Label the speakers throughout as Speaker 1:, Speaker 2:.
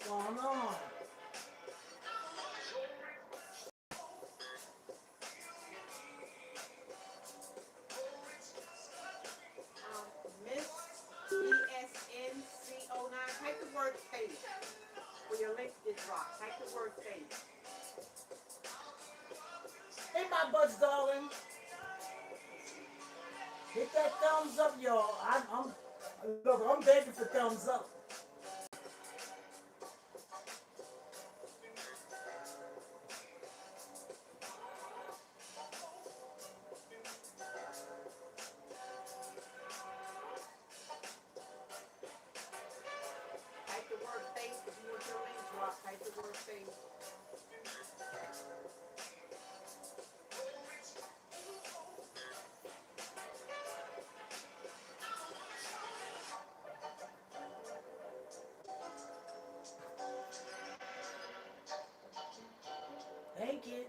Speaker 1: going on?
Speaker 2: Miss ESNC09. Type the word faith for your link to drop. Type the word faith.
Speaker 1: Hey, my buds, darling. Hit that thumbs up, y'all. Look, I'm begging for thumbs up.
Speaker 2: Type the word faith if you want your link drop. Type the word faith.
Speaker 1: Thank you.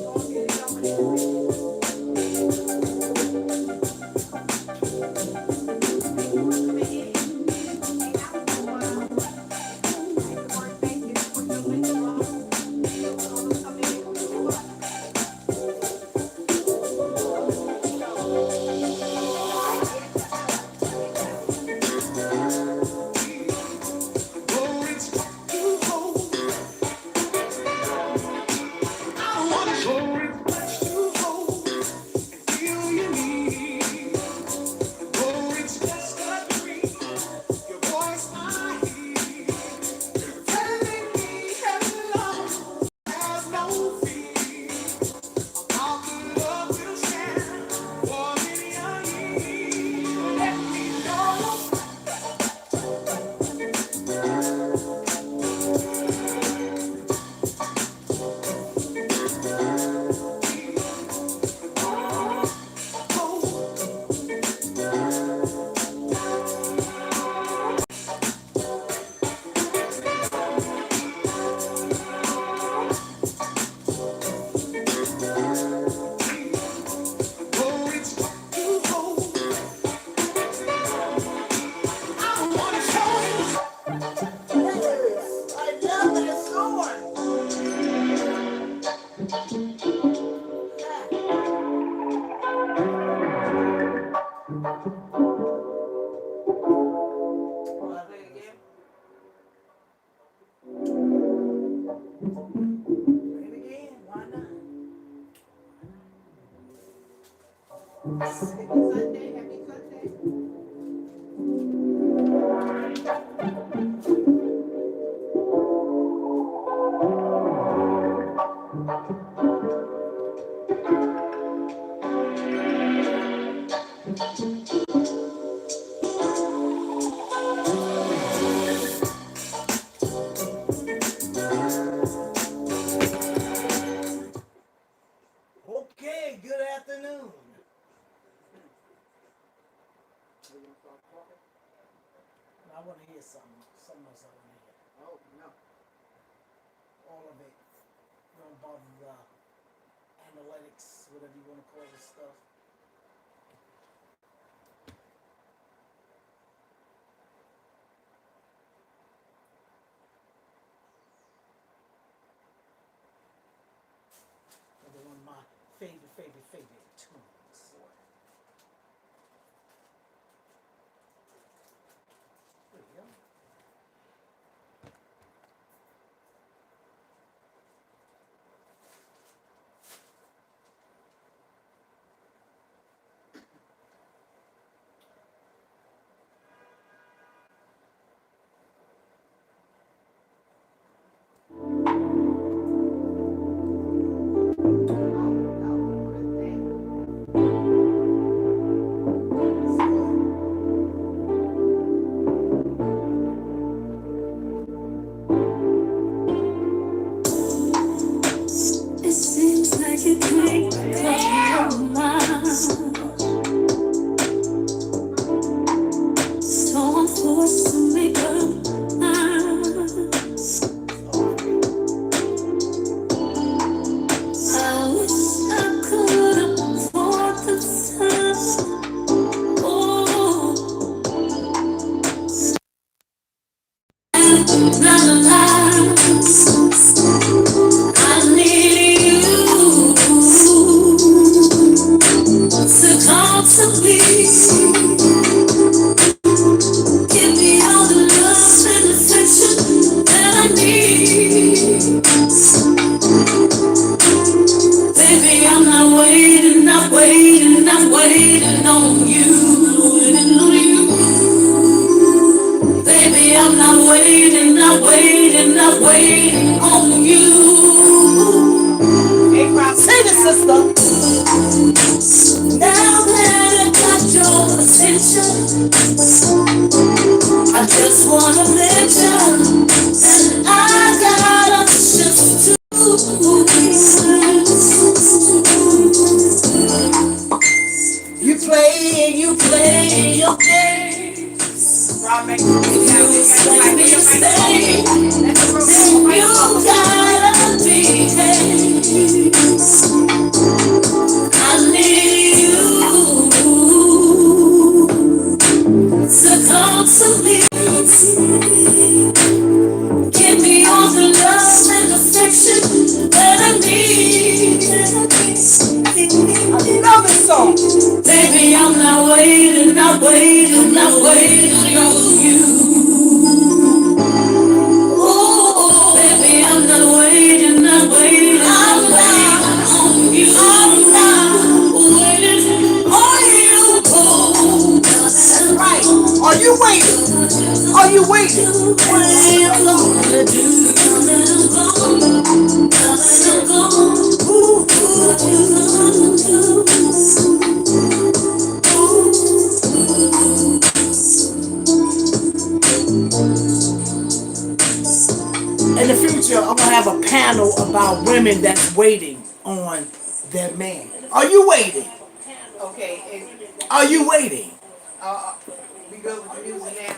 Speaker 2: Go on, get it going in a minute. Faith is coming in. Faith is gonna hang out for a while. Type the word faith if you want your link drop. Those callers come in, we'll put you up. There you go. There you go.
Speaker 1: Yes, I love that song. Ah,
Speaker 2: Wanna
Speaker 1: love
Speaker 2: play
Speaker 1: it.
Speaker 2: it again?
Speaker 1: Play it again. Why not?
Speaker 2: Happy Sunday. Happy Sunday.
Speaker 1: Okay, good afternoon.
Speaker 2: Are you gonna start talking?
Speaker 1: I want to hear something. Something else I want to hear.
Speaker 2: Oh no.
Speaker 1: All of it. Don't bother the analytics, whatever you want to call this stuff. Another one of my favorite tunes. There we go.
Speaker 2: play your games.
Speaker 3: Rob makes
Speaker 2: If
Speaker 3: you
Speaker 2: you
Speaker 3: gotta make that
Speaker 2: expect
Speaker 3: like
Speaker 2: me
Speaker 3: where
Speaker 2: to
Speaker 3: your microphone
Speaker 2: stay,
Speaker 3: is. That's the real
Speaker 2: then
Speaker 3: microphone.
Speaker 2: you gotta behave. I need you to come to me. Give me all the love and affection that I need.
Speaker 1: I love this song.
Speaker 2: Baby, I'm not waiting, not waiting, not waiting on you. Oh, baby, I'm not waiting, not waiting, I'm waiting on you. I'm not waiting on you. Oh, that's
Speaker 1: Right. Are you waiting? Are you waiting?
Speaker 2: what I'm gonna do. Coming along, ooh, what you gonna
Speaker 1: In the future, I'm gonna have a panel about women that's waiting on their man. Are you waiting?
Speaker 3: Okay,
Speaker 1: Are you waiting?
Speaker 3: uh, we good with the music now?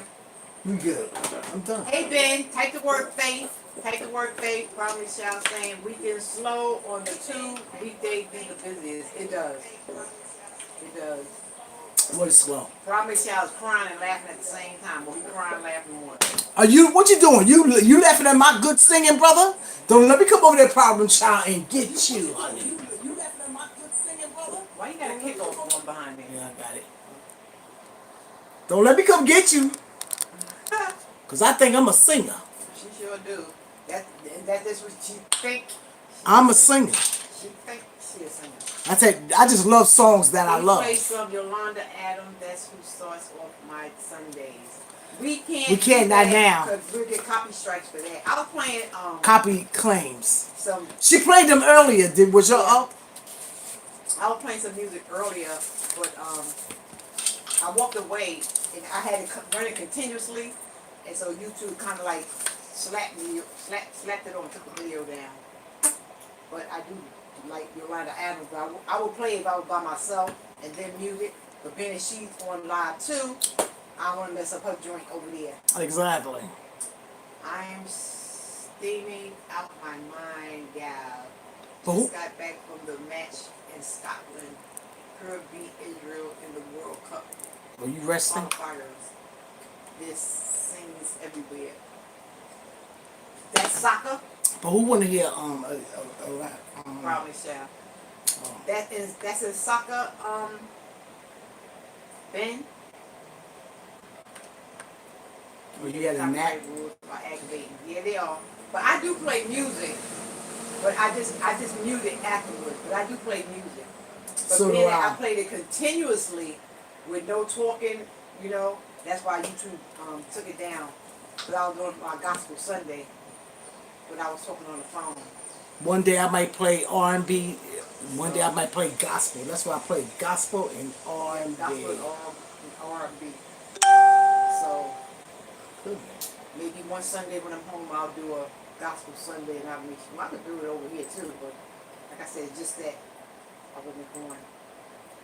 Speaker 1: We good. I'm done.
Speaker 3: Hey Ben, type the word faith. Type the word faith. Probably shall saying weekend slow on the two weekday be the busiest. It does. It does.
Speaker 1: What is slow?
Speaker 3: Probably shall is crying and laughing at the same time, but we crying and laughing more.
Speaker 1: Are you? What you doing? You laughing at my good singing, brother? Don't let me come over there, problem child, and get you, honey. You laughing at my good singing, brother?
Speaker 3: Why you got a kick off going behind me?
Speaker 1: Yeah, I got it. Don't let me come get you, cause I think I'm a singer.
Speaker 3: She sure do. That is what she think.
Speaker 1: I'm a singer.
Speaker 3: She think she a singer.
Speaker 1: I just love songs that I
Speaker 3: We
Speaker 1: love.
Speaker 3: play some Yolanda Adams. That's who starts off my Sundays. We can't.
Speaker 1: We can't
Speaker 3: do
Speaker 1: not
Speaker 3: that
Speaker 1: now.
Speaker 3: because we'll get copy strikes for that. I was playing
Speaker 1: Copy claims.
Speaker 3: some.
Speaker 1: She played them earlier. Was you
Speaker 3: Yeah.
Speaker 1: up?
Speaker 3: I was playing some music earlier, but I walked away and I had it running continuously, and so YouTube kind of like slapped it on, took the video down. But I do like Yolanda Adams. I would play if I was by myself and then mute it. But being that she's on live too, I don't want to mess up her joint over there.
Speaker 1: Exactly.
Speaker 3: I am steaming out my mind, gal.
Speaker 1: But who-
Speaker 3: Just got back from the match in Scotland. Her beat Israel in the World Cup.
Speaker 1: Were you resting?
Speaker 3: Qualifiers. This sings everywhere. That's soccer.
Speaker 1: But who wanna hear a rap?
Speaker 3: Probably shall. That's a soccer. Ben.
Speaker 1: Well, you got a knack.
Speaker 3: Copyright rules are aggravating. Yeah, they are. But I do play music. But I just mute it afterwards. But I do play music. But
Speaker 1: So do
Speaker 3: being
Speaker 1: I.
Speaker 3: that I played it continuously with no talking, you know, that's why YouTube took it down. But I was doing my gospel Sunday. But I was talking on the phone.
Speaker 1: One day I might play R&B. One day I might play gospel. That's why I play gospel and R&B.
Speaker 3: Gospel and R&B. So maybe one Sunday when I'm home, I'll do a gospel Sunday, and I'll make sure I could do it over here too. But like I said, just that I wasn't going.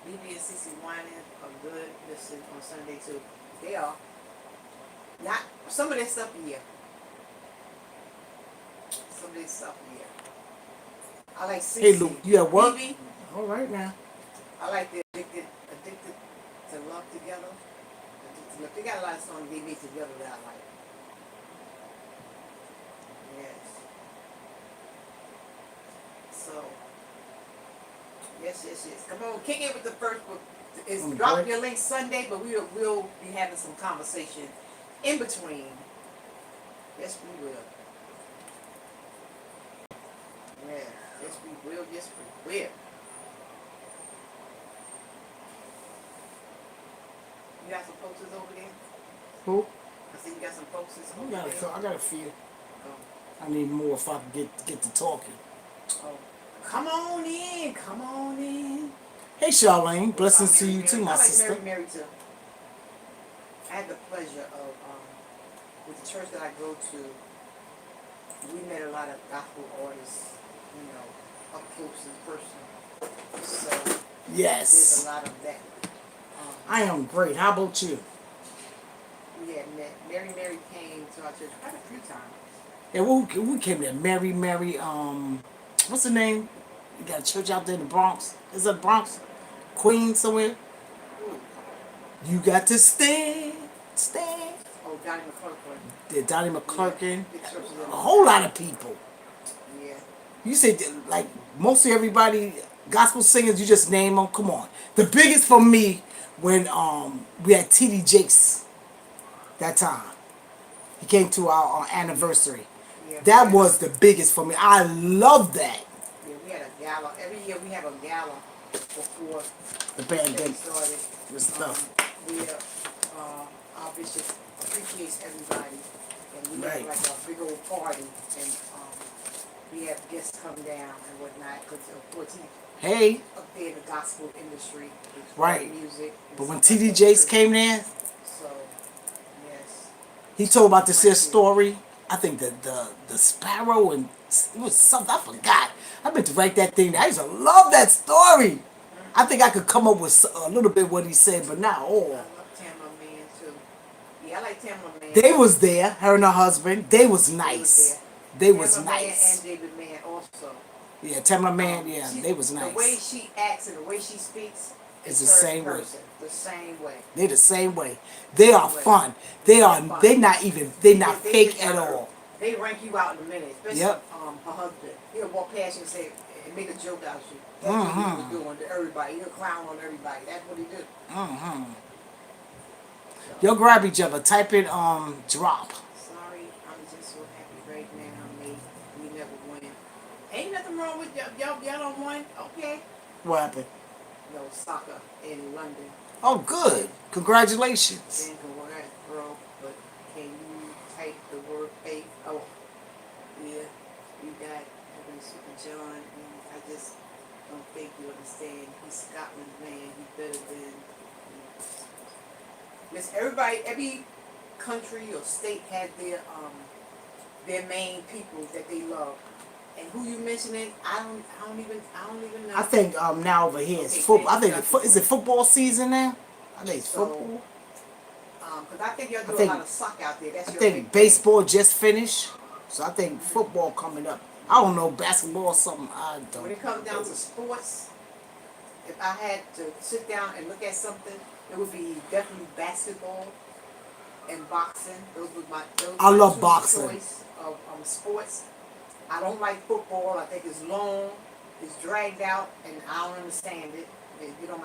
Speaker 3: BB and CC Whining are good. Listen on Sunday too. They are. Not some of their stuff here. Some of their stuff here. I like CC.
Speaker 1: Hey Luke, you at work?
Speaker 3: BB,
Speaker 1: All right now.
Speaker 3: I like the addicted to love together. Addicted to love. They got a lot of songs they made together that I like. Yes. So. Yes. Come on, kick it with the first book. It's drop your link Sunday, but we'll be having some conversation in between. Yes, we will. Yeah. Yes, we will. Yes, we will. You got some posters over there?
Speaker 1: Who?
Speaker 3: I see you got some posters over there.
Speaker 1: I got a few.
Speaker 3: Oh.
Speaker 1: I need more if I can get to talking.
Speaker 3: Oh. Come on in. Come on in.
Speaker 1: Hey Charlene, blessings to you too, my
Speaker 3: I like
Speaker 1: sister.
Speaker 3: Mary too. I had the pleasure of with the church that I go to. We met a lot of gospel artists, you know, up close and personal. So there's
Speaker 1: Yes.
Speaker 3: a lot of that
Speaker 1: I am great. How about you?
Speaker 3: We had met. Mary came to our church quite a few times.
Speaker 1: Yeah, we came there. Mary, what's the name? You got a church out there in the Bronx. Is it Bronx? Queens somewhere?
Speaker 3: Ooh.
Speaker 1: You got to stand, stand.
Speaker 3: Oh, Johnny McClurkin.
Speaker 1: The Donnie
Speaker 3: Yeah.
Speaker 1: McClurkin.
Speaker 3: Big churches in
Speaker 1: A
Speaker 3: the
Speaker 1: whole
Speaker 3: valley.
Speaker 1: lot of people.
Speaker 3: Yeah.
Speaker 1: You said that, like mostly everybody, gospel singers. You just name them. Come on. The biggest for me when we had T.D. Jakes that time. He came to our anniversary.
Speaker 3: Yeah. We
Speaker 1: That
Speaker 3: had
Speaker 1: was the biggest for me. I love that.
Speaker 3: yeah, we had a gala. Every year we have a gala before
Speaker 1: The
Speaker 3: the
Speaker 1: band
Speaker 3: day
Speaker 1: did
Speaker 3: started.
Speaker 1: the stuff.
Speaker 3: Where our bishop appreciates everybody, and we have
Speaker 1: Right.
Speaker 3: like a big old party, and we have guests come down and whatnot. Because of course he
Speaker 1: Hey,
Speaker 3: up there in the gospel industry, with
Speaker 1: right.
Speaker 3: music. And
Speaker 1: But when
Speaker 3: stuff like
Speaker 1: T.D.
Speaker 3: that
Speaker 1: Jakes
Speaker 3: too.
Speaker 1: came there,
Speaker 3: So yes,
Speaker 1: he told about this
Speaker 3: right
Speaker 1: here
Speaker 3: there.
Speaker 1: story. I think the sparrow and it was something I forgot. I meant to write that thing down. I used to love that story. I think I could come up with a little bit what he said, but not
Speaker 3: I
Speaker 1: all.
Speaker 3: love Tamla Man too. Yeah, I like Tamla Man.
Speaker 1: They was there, her and her husband. They was
Speaker 3: They was there.
Speaker 1: nice. They was
Speaker 3: Tamla Man and
Speaker 1: nice.
Speaker 3: David Man also.
Speaker 1: Yeah, Tamla Man, yeah,
Speaker 3: She,
Speaker 1: they was
Speaker 3: the way
Speaker 1: nice.
Speaker 3: she acts and the way she speaks
Speaker 1: It's
Speaker 3: is
Speaker 1: the
Speaker 3: her
Speaker 1: same way.
Speaker 3: person. The same way.
Speaker 1: They the same way. They are
Speaker 3: Same way.
Speaker 1: fun.
Speaker 3: They're fun.
Speaker 1: They not even they not
Speaker 3: They get
Speaker 1: fake at
Speaker 3: down to earth.
Speaker 1: all.
Speaker 3: They rank you out in a minute, especially
Speaker 1: Yep.
Speaker 3: her husband. He'll walk past you and say and make a joke out of you. That's what he was doing to everybody. He'll clown on everybody. That's what he do.
Speaker 1: Y'all grab each other. Type in drop.
Speaker 3: Sorry, I'm just so happy right now. We never win. Ain't nothing wrong with y'all don't win. Okay.
Speaker 1: What happened?
Speaker 3: No soccer in London.
Speaker 1: Oh, good. Congratulations.
Speaker 3: Then congrats, bro. But can you type the word faith? Oh, yeah. You got Heavenly Super John. And I just don't think you understand. He's Scotland's man. He's better than. Listen, everybody, every country or state has their main people that they love. And who you mentioning? I don't even know.
Speaker 1: I think now over here it's
Speaker 3: Okay,
Speaker 1: football. I
Speaker 3: thank
Speaker 1: think
Speaker 3: you.
Speaker 1: is it football season now? I think it's
Speaker 3: So,
Speaker 1: football.
Speaker 3: because I think y'all do
Speaker 1: think-
Speaker 3: a lot of soccer out there. That's
Speaker 1: I
Speaker 3: your big
Speaker 1: think
Speaker 3: thing.
Speaker 1: baseball just finished, so I think football coming up. I don't know basketball or something. I
Speaker 3: When
Speaker 1: don't.
Speaker 3: it comes down to sports, if I had to sit down and look at something, it would be definitely basketball and boxing. Those were my
Speaker 1: I love
Speaker 3: two
Speaker 1: boxing.
Speaker 3: choice of sports. I don't like football. I think it's long, it's dragged out, and I don't understand it. You know,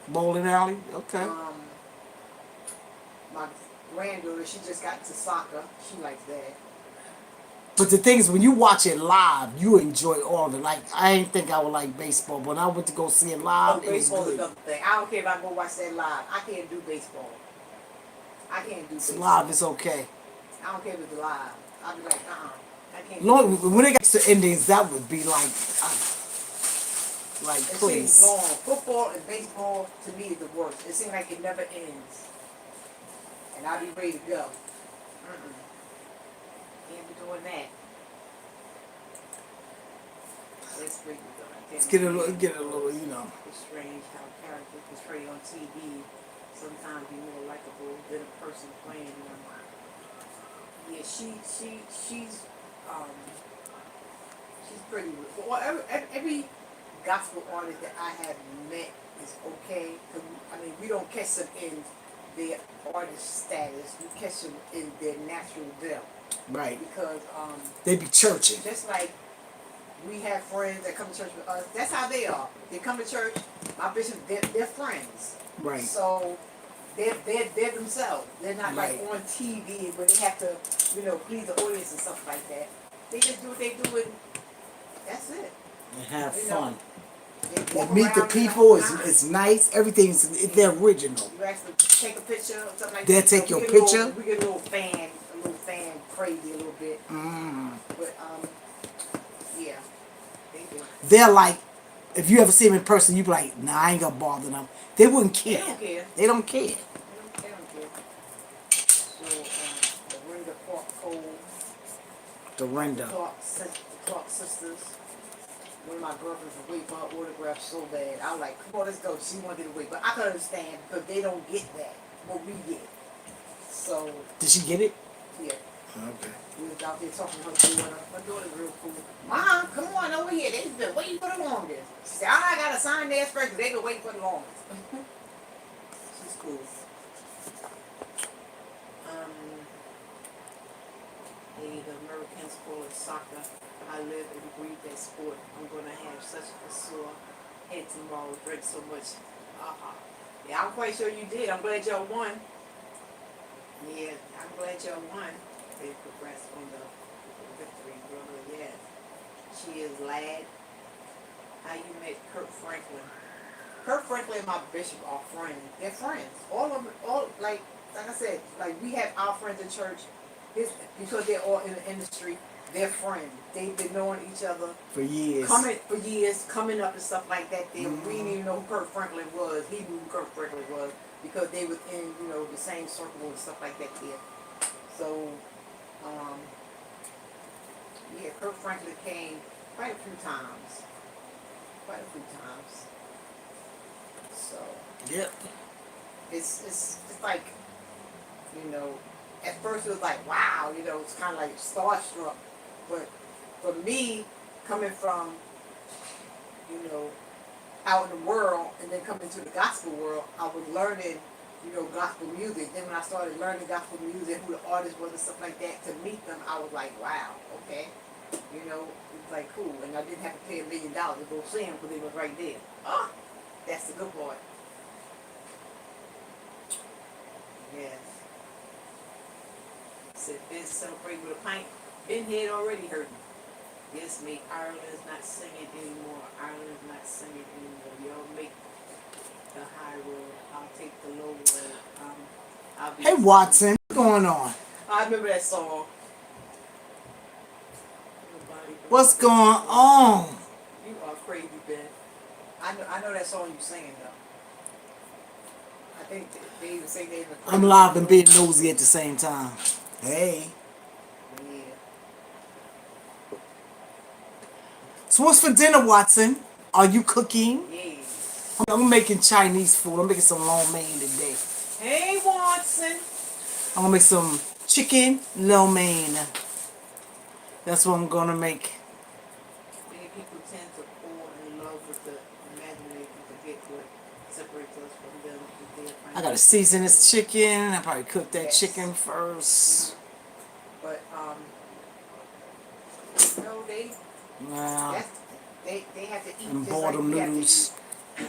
Speaker 1: Bowling alley. Okay.
Speaker 3: my granddaughter, she just got into soccer. She likes that.
Speaker 1: But the thing is, when you watch it live, you enjoy all of it. Like I ain't think I would like baseball, but when I went to go see it live,
Speaker 3: Oh,
Speaker 1: it was
Speaker 3: baseball is
Speaker 1: good.
Speaker 3: another thing. I don't care if I go watch that live. I can't do baseball. I can't do
Speaker 1: It's
Speaker 3: baseball.
Speaker 1: live. It's okay.
Speaker 3: I don't care if it's live. I'll be like, I can't.
Speaker 1: Long,
Speaker 3: do
Speaker 1: when it gets to endings, that would be like
Speaker 3: It seems
Speaker 1: please.
Speaker 3: long. Football and baseball to me is the worst. It seems like it never ends, and I'll be ready to go. Can't be doing that. Let's bring it though.
Speaker 1: Let's get a little, you know.
Speaker 3: It's strange how characters portrayed on TV sometimes be more likable than a person playing them. Yeah, she's pretty. Well, every gospel artist that I have met is okay. 'Cause, I mean, we don't catch them in their artist status. We catch them in their natural depth.
Speaker 1: Right.
Speaker 3: Because
Speaker 1: They be churching.
Speaker 3: just like we have friends that come to church with us, that's how they are. They come to church. My bishop, they're friends.
Speaker 1: Right.
Speaker 3: So they're themselves. They're not
Speaker 1: Right.
Speaker 3: like on TV where they have to, please the audience and stuff like that. They just do what they do and that's it.
Speaker 1: And have
Speaker 3: You know,
Speaker 1: fun.
Speaker 3: They
Speaker 1: You
Speaker 3: walk
Speaker 1: meet the
Speaker 3: around,
Speaker 1: people.
Speaker 3: they're like,
Speaker 1: It's nice. Everything's they're original.
Speaker 3: you ask them to take a picture or something like
Speaker 1: They'll
Speaker 3: that.
Speaker 1: take
Speaker 3: So
Speaker 1: your
Speaker 3: we get
Speaker 1: picture?
Speaker 3: we get a little fan crazy a little bit. But yeah, they do.
Speaker 1: They're like, if you ever see them in person, you be like, nah, I ain't gonna bother them. They wouldn't
Speaker 3: They
Speaker 1: care.
Speaker 3: don't care.
Speaker 1: They don't care.
Speaker 3: They don't care. So the Ring of Clark Cole,
Speaker 1: Dorinda.
Speaker 3: the Clark sisters. one of my girlfriends was waiting for her autograph so bad. I was like, come on, let's go. She wanted to wait, but I could understand because they don't get that what we get. So
Speaker 1: Did she get it?
Speaker 3: yeah,
Speaker 1: Okay.
Speaker 3: we was out there talking to her daughter. Her daughter's real cool. Mom, come on over here. They've been waiting for the longest. She said, I gotta sign theirs first because they've been waiting for the longest. She's cool. The American sport of soccer. I live and breathe that sport. I'm gonna have such a sore head tomorrow. Drink so much. Yeah, I'm quite sure you did. I'm glad y'all won. Yeah, I'm glad y'all won. They progressed on the victory, brother. Yeah. She is lad. How you met Kurt Franklin? Kurt Franklin and my bishop are friends. They're friends. All of them, all like I said, like we have our friends in church. Because they're all in the industry, they're friends. They've been knowing each other
Speaker 1: For years.
Speaker 3: coming up and stuff like that. We didn't even know who Kurt Franklin was. He knew who Kurt Franklin was because they was in, the same circle and stuff like that there. So, yeah, Kurt Franklin came quite a few times. So
Speaker 1: Yep.
Speaker 3: it's like, at first it was like, wow, it's kind of like starstruck. But for me, coming from, out in the world and then coming to the gospel world, I was learning, gospel music. Then when I started learning gospel music, who the artists was and stuff like that, to meet them, I was like, wow, okay. It was like cool. And I didn't have to pay $1 million to go see them because they was right there. Oh, that's the good part. Yes. Said Ben celebrating with a pint. Ben head already hurting. Yes, mate. Ireland is not singing anymore. Ireland is not singing anymore. Y'all make the high road. I'll take the low road. I'll be
Speaker 1: Hey Watson, what's going on?
Speaker 3: I remember that song.
Speaker 1: What's going on?
Speaker 3: You are crazy, Ben. I know that song you singing though. I think they even say they in the
Speaker 1: I'm live and being nosy at the same time. Hey.
Speaker 3: Yeah.
Speaker 1: So what's for dinner, Watson? Are you cooking?
Speaker 3: Yeah.
Speaker 1: I'm making Chinese food. I'm making some lo mein today.
Speaker 3: Hey, Watson.
Speaker 1: I'm gonna make some chicken lo mein. That's what I'm gonna make.
Speaker 3: Many people tend to fall in love with the imagination to forget what separates us from them.
Speaker 1: I gotta season this chicken. I probably cook that
Speaker 3: Yes.
Speaker 1: chicken first.
Speaker 3: But they
Speaker 1: Nah,
Speaker 3: that's they have to eat
Speaker 1: and
Speaker 3: just like
Speaker 1: boredom
Speaker 3: we have to
Speaker 1: noodles.
Speaker 3: eat.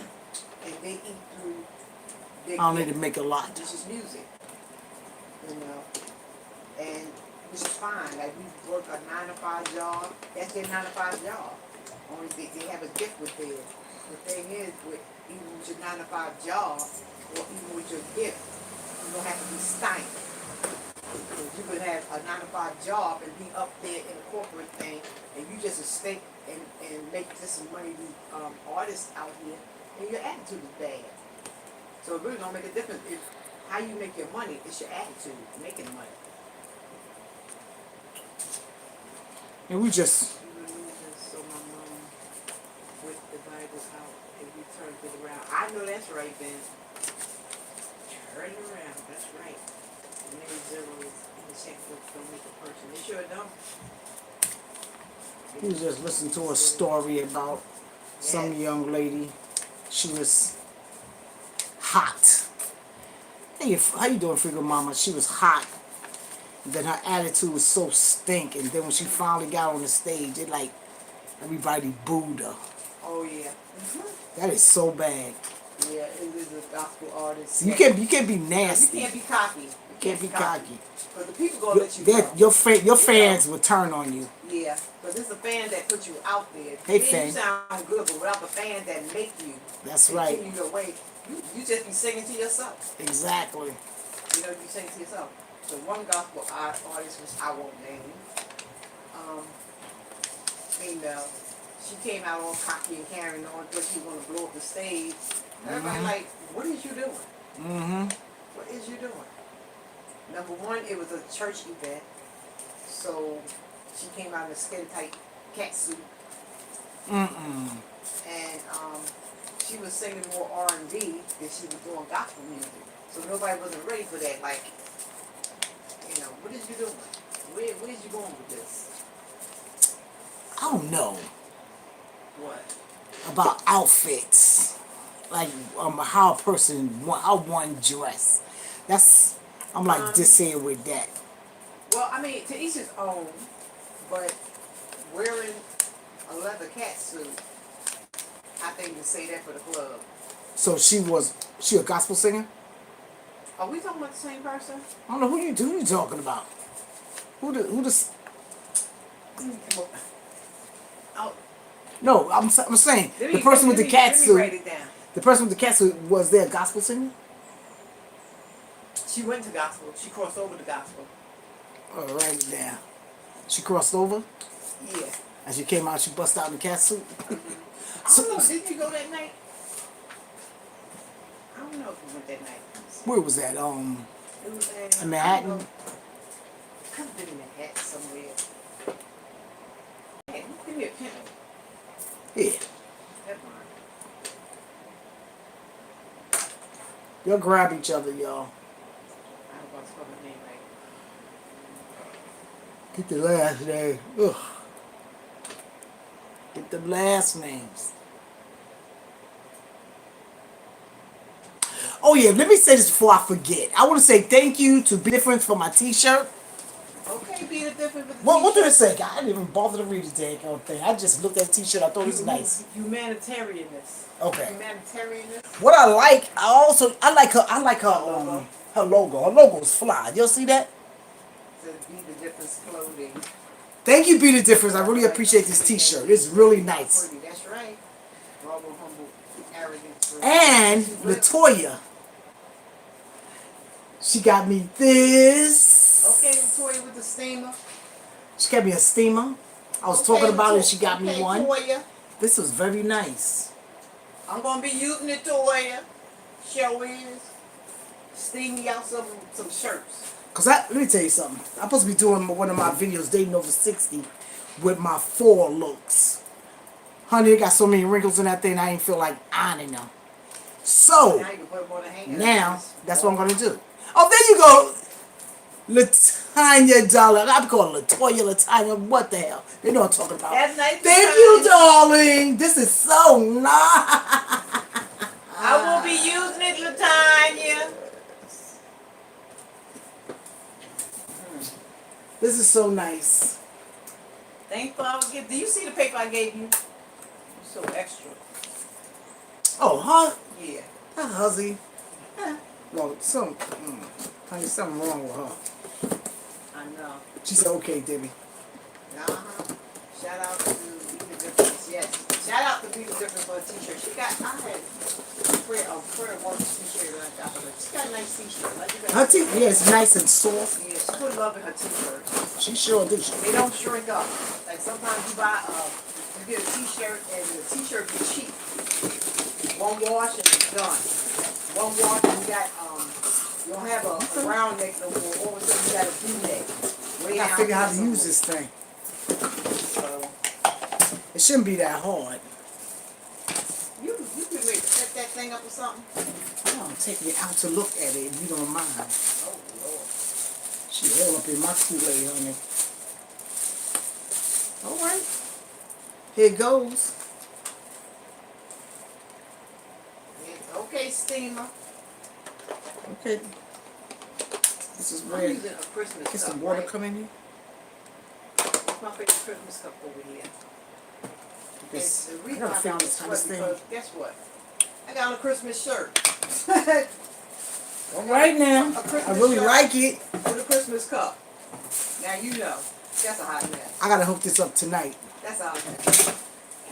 Speaker 3: And they eat through
Speaker 1: I don't need to make a lot.
Speaker 3: which is music. And which is fine. Like we work a 9-to-5 job. That's their 9-to-5 job. Only they have a gift with theirs. The thing is, even with your 9-to-5 job, or even with your gift, you don't have to be stymied. Because you could have a 9-to-5 job and be up there in a corporate thing, and you just stay and make just some money. These artists out here, and your attitude is bad. So it really don't make a difference if how you make your money. It's your attitude making money.
Speaker 1: And we just
Speaker 3: So my mom whipped the Bible out and we turned it around. I know that's right, Ben. Turn it around. That's right. And many zeros in the checkbook don't make a person. They sure don't.
Speaker 1: we just listened to a story about some young lady. She was hot. Hey, how you doing, Frigo Mama? She was hot. Then her attitude was so stink, and then when she finally got on the stage, it like everybody booed her.
Speaker 3: Oh yeah.
Speaker 1: That is so bad.
Speaker 3: Yeah, it is a gospel artist.
Speaker 1: So you can't be
Speaker 3: No,
Speaker 1: nasty.
Speaker 3: you can't be cocky. You
Speaker 1: Can't be cocky.
Speaker 3: But the people gonna let you know.
Speaker 1: Your fans will turn on you.
Speaker 3: Yeah, but it's the fans that put you out there.
Speaker 1: Hey,
Speaker 3: Yeah,
Speaker 1: fan.
Speaker 3: you sound good, but without the fans that make you
Speaker 1: That's right.
Speaker 3: continue your way, you just be singing to yourself.
Speaker 1: Exactly.
Speaker 3: You sing to yourself. So one gospel artist, which I won't name, female, she came out all cocky and carrying on, thought she was gonna blow up the stage. Everybody like, what is you doing?
Speaker 1: Mm-hmm.
Speaker 3: What is you doing? Number one, it was a church event, so she came out in a skin tight cat suit, And she was singing more R&B than she was doing gospel music. So nobody wasn't ready for that. Like, what is you doing? Where's you going with this?
Speaker 1: I don't know
Speaker 3: What?
Speaker 1: about outfits, like how a person how one dress. That's I'm like
Speaker 3: Um,
Speaker 1: this here with that.
Speaker 3: well, I mean, to each his own, but wearing a leather cat suit, I think you say that for the club.
Speaker 1: So she a gospel singer?
Speaker 3: Are we talking about the same person?
Speaker 1: I don't know who you talking about. Who the
Speaker 3: Well, oh,
Speaker 1: no, I'm saying
Speaker 3: let
Speaker 1: the
Speaker 3: me
Speaker 1: person with the cat
Speaker 3: let me write
Speaker 1: suit.
Speaker 3: it down.
Speaker 1: The person with the cat suit was there a gospel singer?
Speaker 3: She went to gospel. She crossed over to gospel.
Speaker 1: Oh, write it down. She crossed over
Speaker 3: Yeah.
Speaker 1: and she came out. She bust out in the cat suit.
Speaker 3: I don't know. Didn't you go that night? I don't know if you went that night.
Speaker 1: Where was that?
Speaker 3: It was
Speaker 1: In Manhattan.
Speaker 3: Could have been in Manhattan somewhere. Hey, give me a pen.
Speaker 1: Yeah,
Speaker 3: Never mind.
Speaker 1: y'all grab each other, y'all.
Speaker 3: I don't want to spell her name right.
Speaker 1: Get the last name. Ugh. Get the last names. Oh yeah, let me say this before I forget. I want to say thank you to Be Different for my T-shirt.
Speaker 3: Okay, be the difference with the
Speaker 1: What did it
Speaker 3: t-shirt.
Speaker 1: say? I didn't even bother to read the dang thing. I just looked at the T-shirt. I thought it was nice.
Speaker 3: Humanitarianness.
Speaker 1: Okay.
Speaker 3: Humanitarianness.
Speaker 1: What I like, I like her. I like her. Her logo. Her logo's fly. Y'all see that?
Speaker 3: Says be the difference clothing.
Speaker 1: Thank you, Be the Difference. I really appreciate this T-shirt. It's really nice.
Speaker 3: Pretty, that's right. Humble, arrogant.
Speaker 1: And Latoya, she got me this.
Speaker 3: Okay, Toya with the steamer.
Speaker 1: She got me a steamer. I was talking about it. She got me
Speaker 3: okay,
Speaker 1: one.
Speaker 3: Toya.
Speaker 1: This was very nice.
Speaker 3: I'm gonna be using it, Toya. Show is. Steam me out some shirts.
Speaker 1: Cause let me tell you something. I'm supposed to be doing one of my videos, dating over 60, with my 4 looks. Honey, it got so many wrinkles in that thing. I ain't feel like ironing them. So
Speaker 3: Now you can put them on the hanger.
Speaker 1: now that's what I'm gonna do. Oh, there you go. Latanya, darling. I'm calling Latoya, Latanya. What the hell? They know what I'm talking about.
Speaker 3: That's nice.
Speaker 1: Thank you, darling. This is so nice.
Speaker 3: I will be using it, Latanya.
Speaker 1: This is so nice.
Speaker 3: Thanks for our gift. Do you see the paper I gave you? It's so extra.
Speaker 1: Oh, huh?
Speaker 3: Yeah.
Speaker 1: Huzzy. Well, honey, something wrong with her.
Speaker 3: I know.
Speaker 1: She said, okay, Debbie.
Speaker 3: Shout out to Be the Difference. Yes. Shout out to Be the Difference for a t-shirt. I had prayer work t-shirt that I got her. She got a nice t-shirt.
Speaker 1: Her t-shirt, yeah, it's nice and soft.
Speaker 3: Yeah, she put love in her t-shirt.
Speaker 1: She sure do.
Speaker 3: They don't shrink up. Like sometimes you buy you get a t-shirt and the t-shirt be cheap. One wash and it's done. One wash and you got you don't have a round neck no more. All of a sudden you got a V-neck.
Speaker 1: I gotta figure out how to use this thing.
Speaker 3: So
Speaker 1: It shouldn't be that hard.
Speaker 3: you can maybe set that thing up or something.
Speaker 1: I'm taking it out to look at it if you don't mind.
Speaker 3: Oh Lord.
Speaker 1: She all up in my Kool-Aid, honey. All right. Here it goes.
Speaker 3: Okay, steamer.
Speaker 1: Okay. This is
Speaker 3: I'm
Speaker 1: where
Speaker 3: using a Christmas
Speaker 1: get
Speaker 3: cup.
Speaker 1: some water
Speaker 3: right?
Speaker 1: come in here.
Speaker 3: It's my favorite Christmas cup over here.
Speaker 1: This,
Speaker 3: The
Speaker 1: I
Speaker 3: reason
Speaker 1: gotta
Speaker 3: I
Speaker 1: figure
Speaker 3: got
Speaker 1: this
Speaker 3: this
Speaker 1: kind of thing.
Speaker 3: because guess what? I got on a Christmas shirt.
Speaker 1: All right now.
Speaker 3: A Christmas
Speaker 1: I really
Speaker 3: shirt
Speaker 1: like it.
Speaker 3: with a Christmas cup. Now you know. That's a hot mess.
Speaker 1: I gotta hook this up tonight.
Speaker 3: That's a hot mess.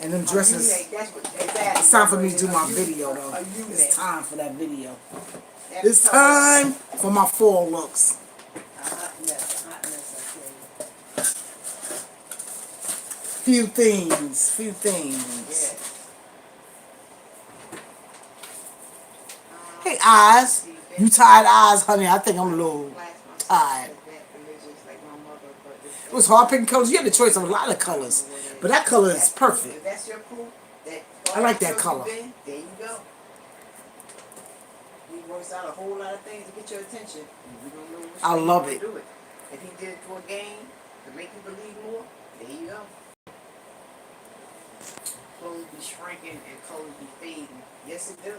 Speaker 1: And them
Speaker 3: A
Speaker 1: dresses.
Speaker 3: unit, that's what exactly.
Speaker 1: It's time for me to do
Speaker 3: A
Speaker 1: my
Speaker 3: unit,
Speaker 1: video though.
Speaker 3: A unit.
Speaker 1: It's time for that video.
Speaker 3: That's
Speaker 1: It's
Speaker 3: so-
Speaker 1: time for my fall looks.
Speaker 3: A hot mess, I tell
Speaker 1: Few things.
Speaker 3: you. Yeah.
Speaker 1: Hey eyes. You tired eyes, honey? I think I'm a little tired. It was hard picking colors. You had the choice of a lot of
Speaker 3: I don't know
Speaker 1: colors,
Speaker 3: what that
Speaker 1: but
Speaker 3: is.
Speaker 1: that color is
Speaker 3: That's proof.
Speaker 1: perfect.
Speaker 3: If that's your proof, that
Speaker 1: I
Speaker 3: all
Speaker 1: like
Speaker 3: the
Speaker 1: that
Speaker 3: shows
Speaker 1: color.
Speaker 3: you've been, there you go. He works out a whole lot of things to get your attention. You don't know which
Speaker 1: I
Speaker 3: way you
Speaker 1: love
Speaker 3: want
Speaker 1: it.
Speaker 3: to do it. If he did it for a game to make you believe more, there you go. Clothes be shrinking and clothes be fading. Yes, it do.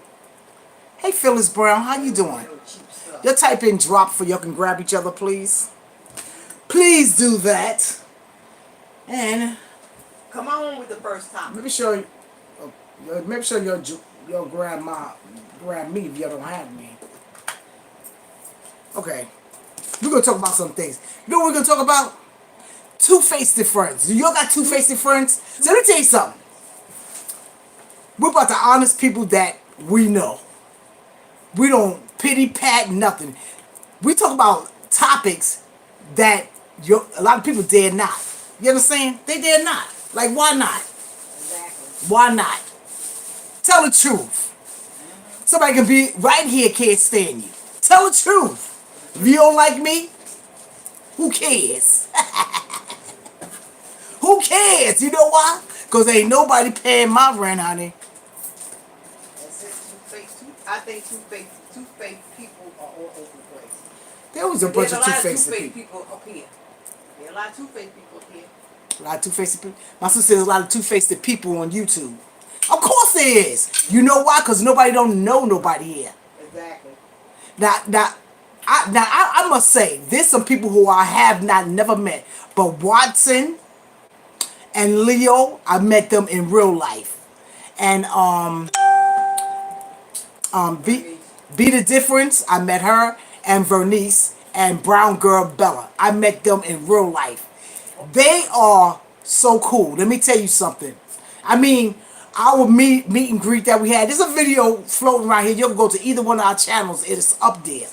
Speaker 1: Hey, Phyllis Brown, how you
Speaker 3: They don't
Speaker 1: doing?
Speaker 3: get no cheap stuff.
Speaker 1: Your type in drop for y'all can grab each other, please. Please do that. And
Speaker 3: Come on with the first topic.
Speaker 1: maybe sure, maybe sure you'll grab me if you don't have me. Okay, we're gonna talk about some things. You know what we're gonna talk about? Two-faced friends. Do y'all got two-faced friends? So let me tell you something. We're about the honest people that we know. We don't pity pat nothing. We talk about topics that a lot of people dare not. You understand? They dare not. Like, why not?
Speaker 3: Exactly.
Speaker 1: Why not? Tell the truth. Somebody can be right here, can't stand you. Tell the truth. If you don't like me, who cares? Who cares? You know why? Because ain't nobody paying my rent, honey.
Speaker 3: That's it. I think two-faced people are all over the place.
Speaker 1: There was a
Speaker 3: But
Speaker 1: bunch
Speaker 3: there's a
Speaker 1: of
Speaker 3: lot of
Speaker 1: two-faced
Speaker 3: two-faced
Speaker 1: people.
Speaker 3: people up here. There are a lot of two-faced people up here.
Speaker 1: A lot of two-faced people. My sister says a lot of two-faced people on YouTube. Of course there is. You know why? Because nobody don't know nobody here.
Speaker 3: Exactly.
Speaker 1: Now, I must say, there's some people who I have not never met. But Watson and Leo, I met them in real life. And be
Speaker 3: Bernice.
Speaker 1: be the difference. I met her and Vernice and brown girl Bella. I met them in real life. They are so cool. Let me tell you something. I mean, our meet and greet that we had. There's a video floating around here. You can go to either one of our channels. It is up there.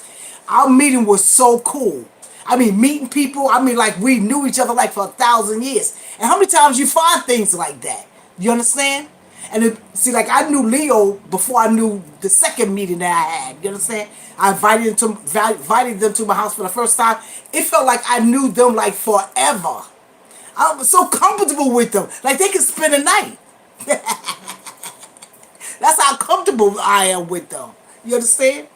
Speaker 1: Our meeting was so cool. I mean, meeting people. I mean, like we knew each other like for 1,000 years. And how many times you find things like that? You understand? And see, like I knew Leo before I knew the second meeting that I had. You understand? I invited them to my house for the first time. It felt like I knew them like forever. I was so comfortable with them. Like they could spend a night. That's how comfortable I am with them. You understand?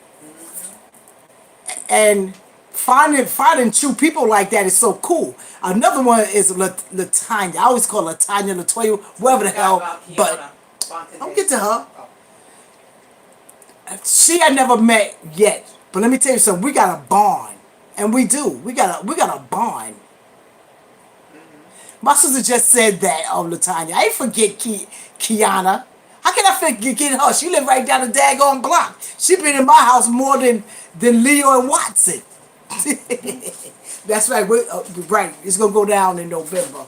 Speaker 1: And finding true people like that is so cool. Another one is Latanya. I always call Latanya, Latoya, whatever the
Speaker 3: Forgot
Speaker 1: hell.
Speaker 3: about Kiana
Speaker 1: But
Speaker 3: Fontaine.
Speaker 1: I'll get to her.
Speaker 3: Oh,
Speaker 1: She I never met yet. But let me tell you something. We got a bond, and we do. We got a bond. My sister just said that, Latanya. I ain't forget Kiana. How can I forget her? She lived right down the daggone block. She been in my house more than Leo and Watson. That's right. Right. It's gonna go down in November.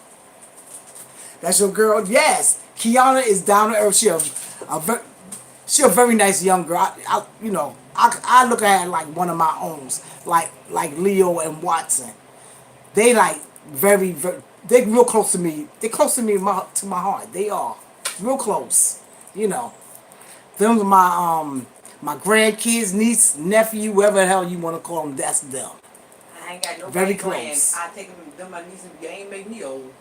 Speaker 1: That's your girl. Yes, Kiana is down to earth. She a very nice young girl. I look at her like one of my own, like Leo and Watson. They like very, they real close to me. They close to me to my heart. They are real close. You know, them are my grandkids, niece, nephew, whatever the hell you want to call them. That's them.
Speaker 3: I ain't got nobody
Speaker 1: Very
Speaker 3: playing.
Speaker 1: close.
Speaker 3: I take them my nieces. They ain't make me old.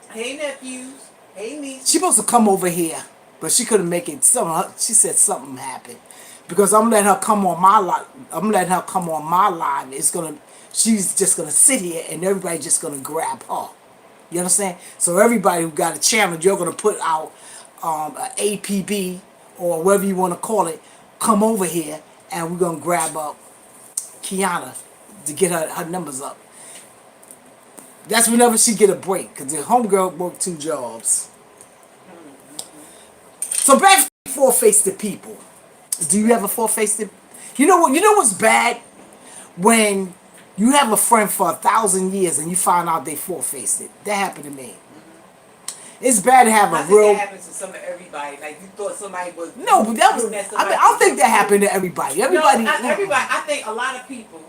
Speaker 3: Hey nephews. Hey nieces.
Speaker 1: She supposed to come over here, but she couldn't make it. She said something happened because I'm letting her come on my live. I'm letting her come on my live. She's just gonna sit here and everybody just gonna grab her. You understand? So everybody who got a channel, you're gonna put out a APB or whatever you want to call it. Come over here and we're gonna grab up Kiana to get her numbers up. That's whenever she get a break, because the homegirl worked 2 jobs. So back to four-faced people. Do you have a four-faced? You know what? You know what's bad? When you have a friend for 1,000 years and you find out they four-faced it. That happened to me. It's bad to have
Speaker 3: I
Speaker 1: a
Speaker 3: think
Speaker 1: real.
Speaker 3: that happens to some of everybody. Like you thought somebody was.
Speaker 1: No, but that was.
Speaker 3: doing
Speaker 1: I
Speaker 3: somebody
Speaker 1: don't think that
Speaker 3: was-
Speaker 1: happened to everybody.
Speaker 3: No,
Speaker 1: Everybody.
Speaker 3: not everybody. I think a lot of people,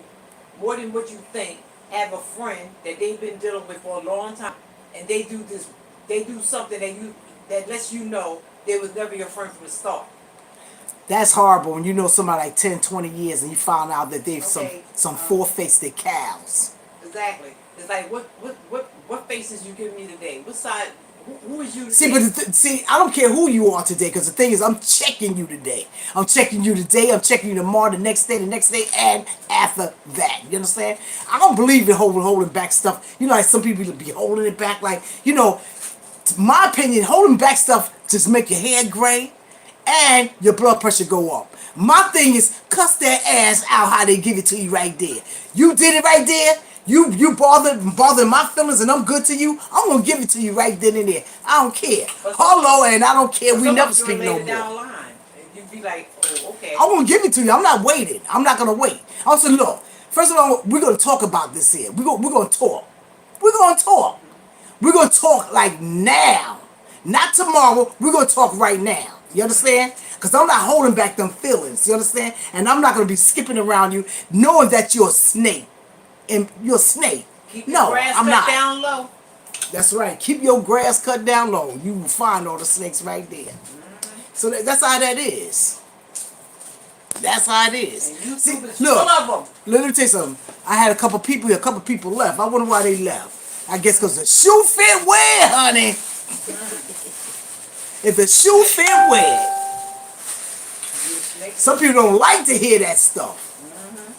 Speaker 3: more than what you think, have a friend that they've been dealing with for a long time, and they do this. They do something that lets you know they was never your friend from the start.
Speaker 1: That's horrible when you know somebody like 10, 20 years and you find out that they've
Speaker 3: Okay,
Speaker 1: some four-faced cows.
Speaker 3: Exactly. It's like what faces you giving me today? What side? Who is you
Speaker 1: See,
Speaker 3: today?
Speaker 1: see, I don't care who you are today, because the thing is, I'm checking you today. I'm checking you today. I'm checking you tomorrow, the next day, and after that. You understand? I don't believe in holding back stuff. You know, like some people be holding it back. Like, you know, my opinion, holding back stuff just make your hair gray and your blood pressure go up. My thing is, cuss their ass out how they give it to you right there. You did it right there. You bothering my feelings, and I'm good to you. I'm gonna give it to you right then and there. I don't care.
Speaker 3: But
Speaker 1: Hello, and I don't care.
Speaker 3: but
Speaker 1: We
Speaker 3: some
Speaker 1: never
Speaker 3: of you
Speaker 1: speak
Speaker 3: gonna
Speaker 1: no
Speaker 3: later
Speaker 1: more.
Speaker 3: down the line, and you be like, oh, okay.
Speaker 1: I won't give it to you. I'm not waiting. I'm not gonna wait. I'm saying, look. First of all, we're gonna talk about this here. We're gonna talk. We're gonna talk. We're gonna talk like now, not tomorrow. We're gonna talk right now. You understand? Because I'm not holding back them feelings. You understand? And I'm not gonna be skipping around you, knowing that you're a snake. And you're a snake.
Speaker 3: Keep your
Speaker 1: No,
Speaker 3: grass
Speaker 1: I'm
Speaker 3: cut
Speaker 1: not.
Speaker 3: down low.
Speaker 1: That's right. Keep your grass cut down low. You will find all the snakes right there. So that's how that is. That's how it is.
Speaker 3: And
Speaker 1: See,
Speaker 3: YouTube is full
Speaker 1: look,
Speaker 3: of them.
Speaker 1: let me tell you something. I had a couple people here, a couple people left. I wonder why they left. I guess because the shoe fit where, honey? If the shoe fit where. Some people don't like to hear that stuff.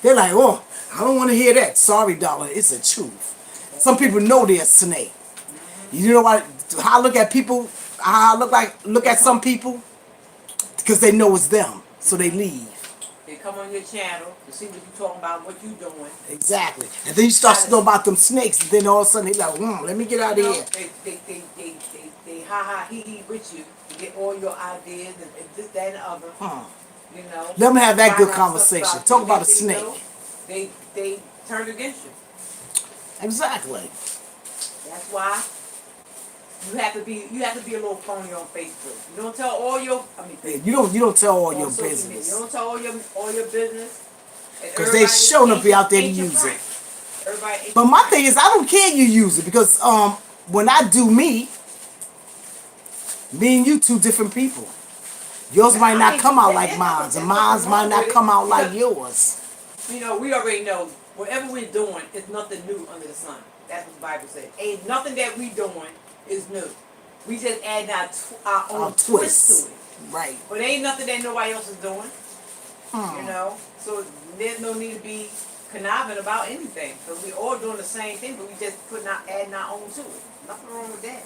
Speaker 1: They're like, oh, I don't want to hear that. Sorry, darling, it's the truth. Some people know they're a snake. You know what? How I look at people, how I look at some people, because they know it's them, so they leave.
Speaker 3: They come on your channel to see what you talking about, what you doing.
Speaker 1: Exactly. And then you start to know about them snakes, and then all of a sudden they like, let me get out of
Speaker 3: You know,
Speaker 1: here.
Speaker 3: they ha ha he he with you to get all your ideas and this, that, and the other. You know.
Speaker 1: Let them have that
Speaker 3: Find
Speaker 1: good
Speaker 3: out
Speaker 1: conversation.
Speaker 3: stuff
Speaker 1: Talk
Speaker 3: you.
Speaker 1: about a
Speaker 3: They
Speaker 1: snake.
Speaker 3: know, they turn against you.
Speaker 1: Exactly.
Speaker 3: That's why you have to be a little phony on Facebook. You don't tell all your
Speaker 1: Yeah, you don't tell all
Speaker 3: on
Speaker 1: your
Speaker 3: social media.
Speaker 1: business.
Speaker 3: You don't tell all your business.
Speaker 1: Because they showing up be out there to
Speaker 3: ain't your
Speaker 1: use it.
Speaker 3: friend. Everybody ain't
Speaker 1: But
Speaker 3: your
Speaker 1: my
Speaker 3: friend.
Speaker 1: thing is, I don't care you use it, because when I do me and you two different people. Yours might not come out like mine, and mine might not come out like yours.
Speaker 3: You know, we already know whatever we're doing is nothing new under the sun. That's what the Bible says. Ain't nothing that we doing is new. We just add our own
Speaker 1: Our
Speaker 3: twist
Speaker 1: twists.
Speaker 3: to it.
Speaker 1: Right.
Speaker 3: But ain't nothing that nobody else is doing. You know, so there's no need to be conniving about anything. Because we all doing the same thing, but we just adding our own to it. Nothing wrong with that.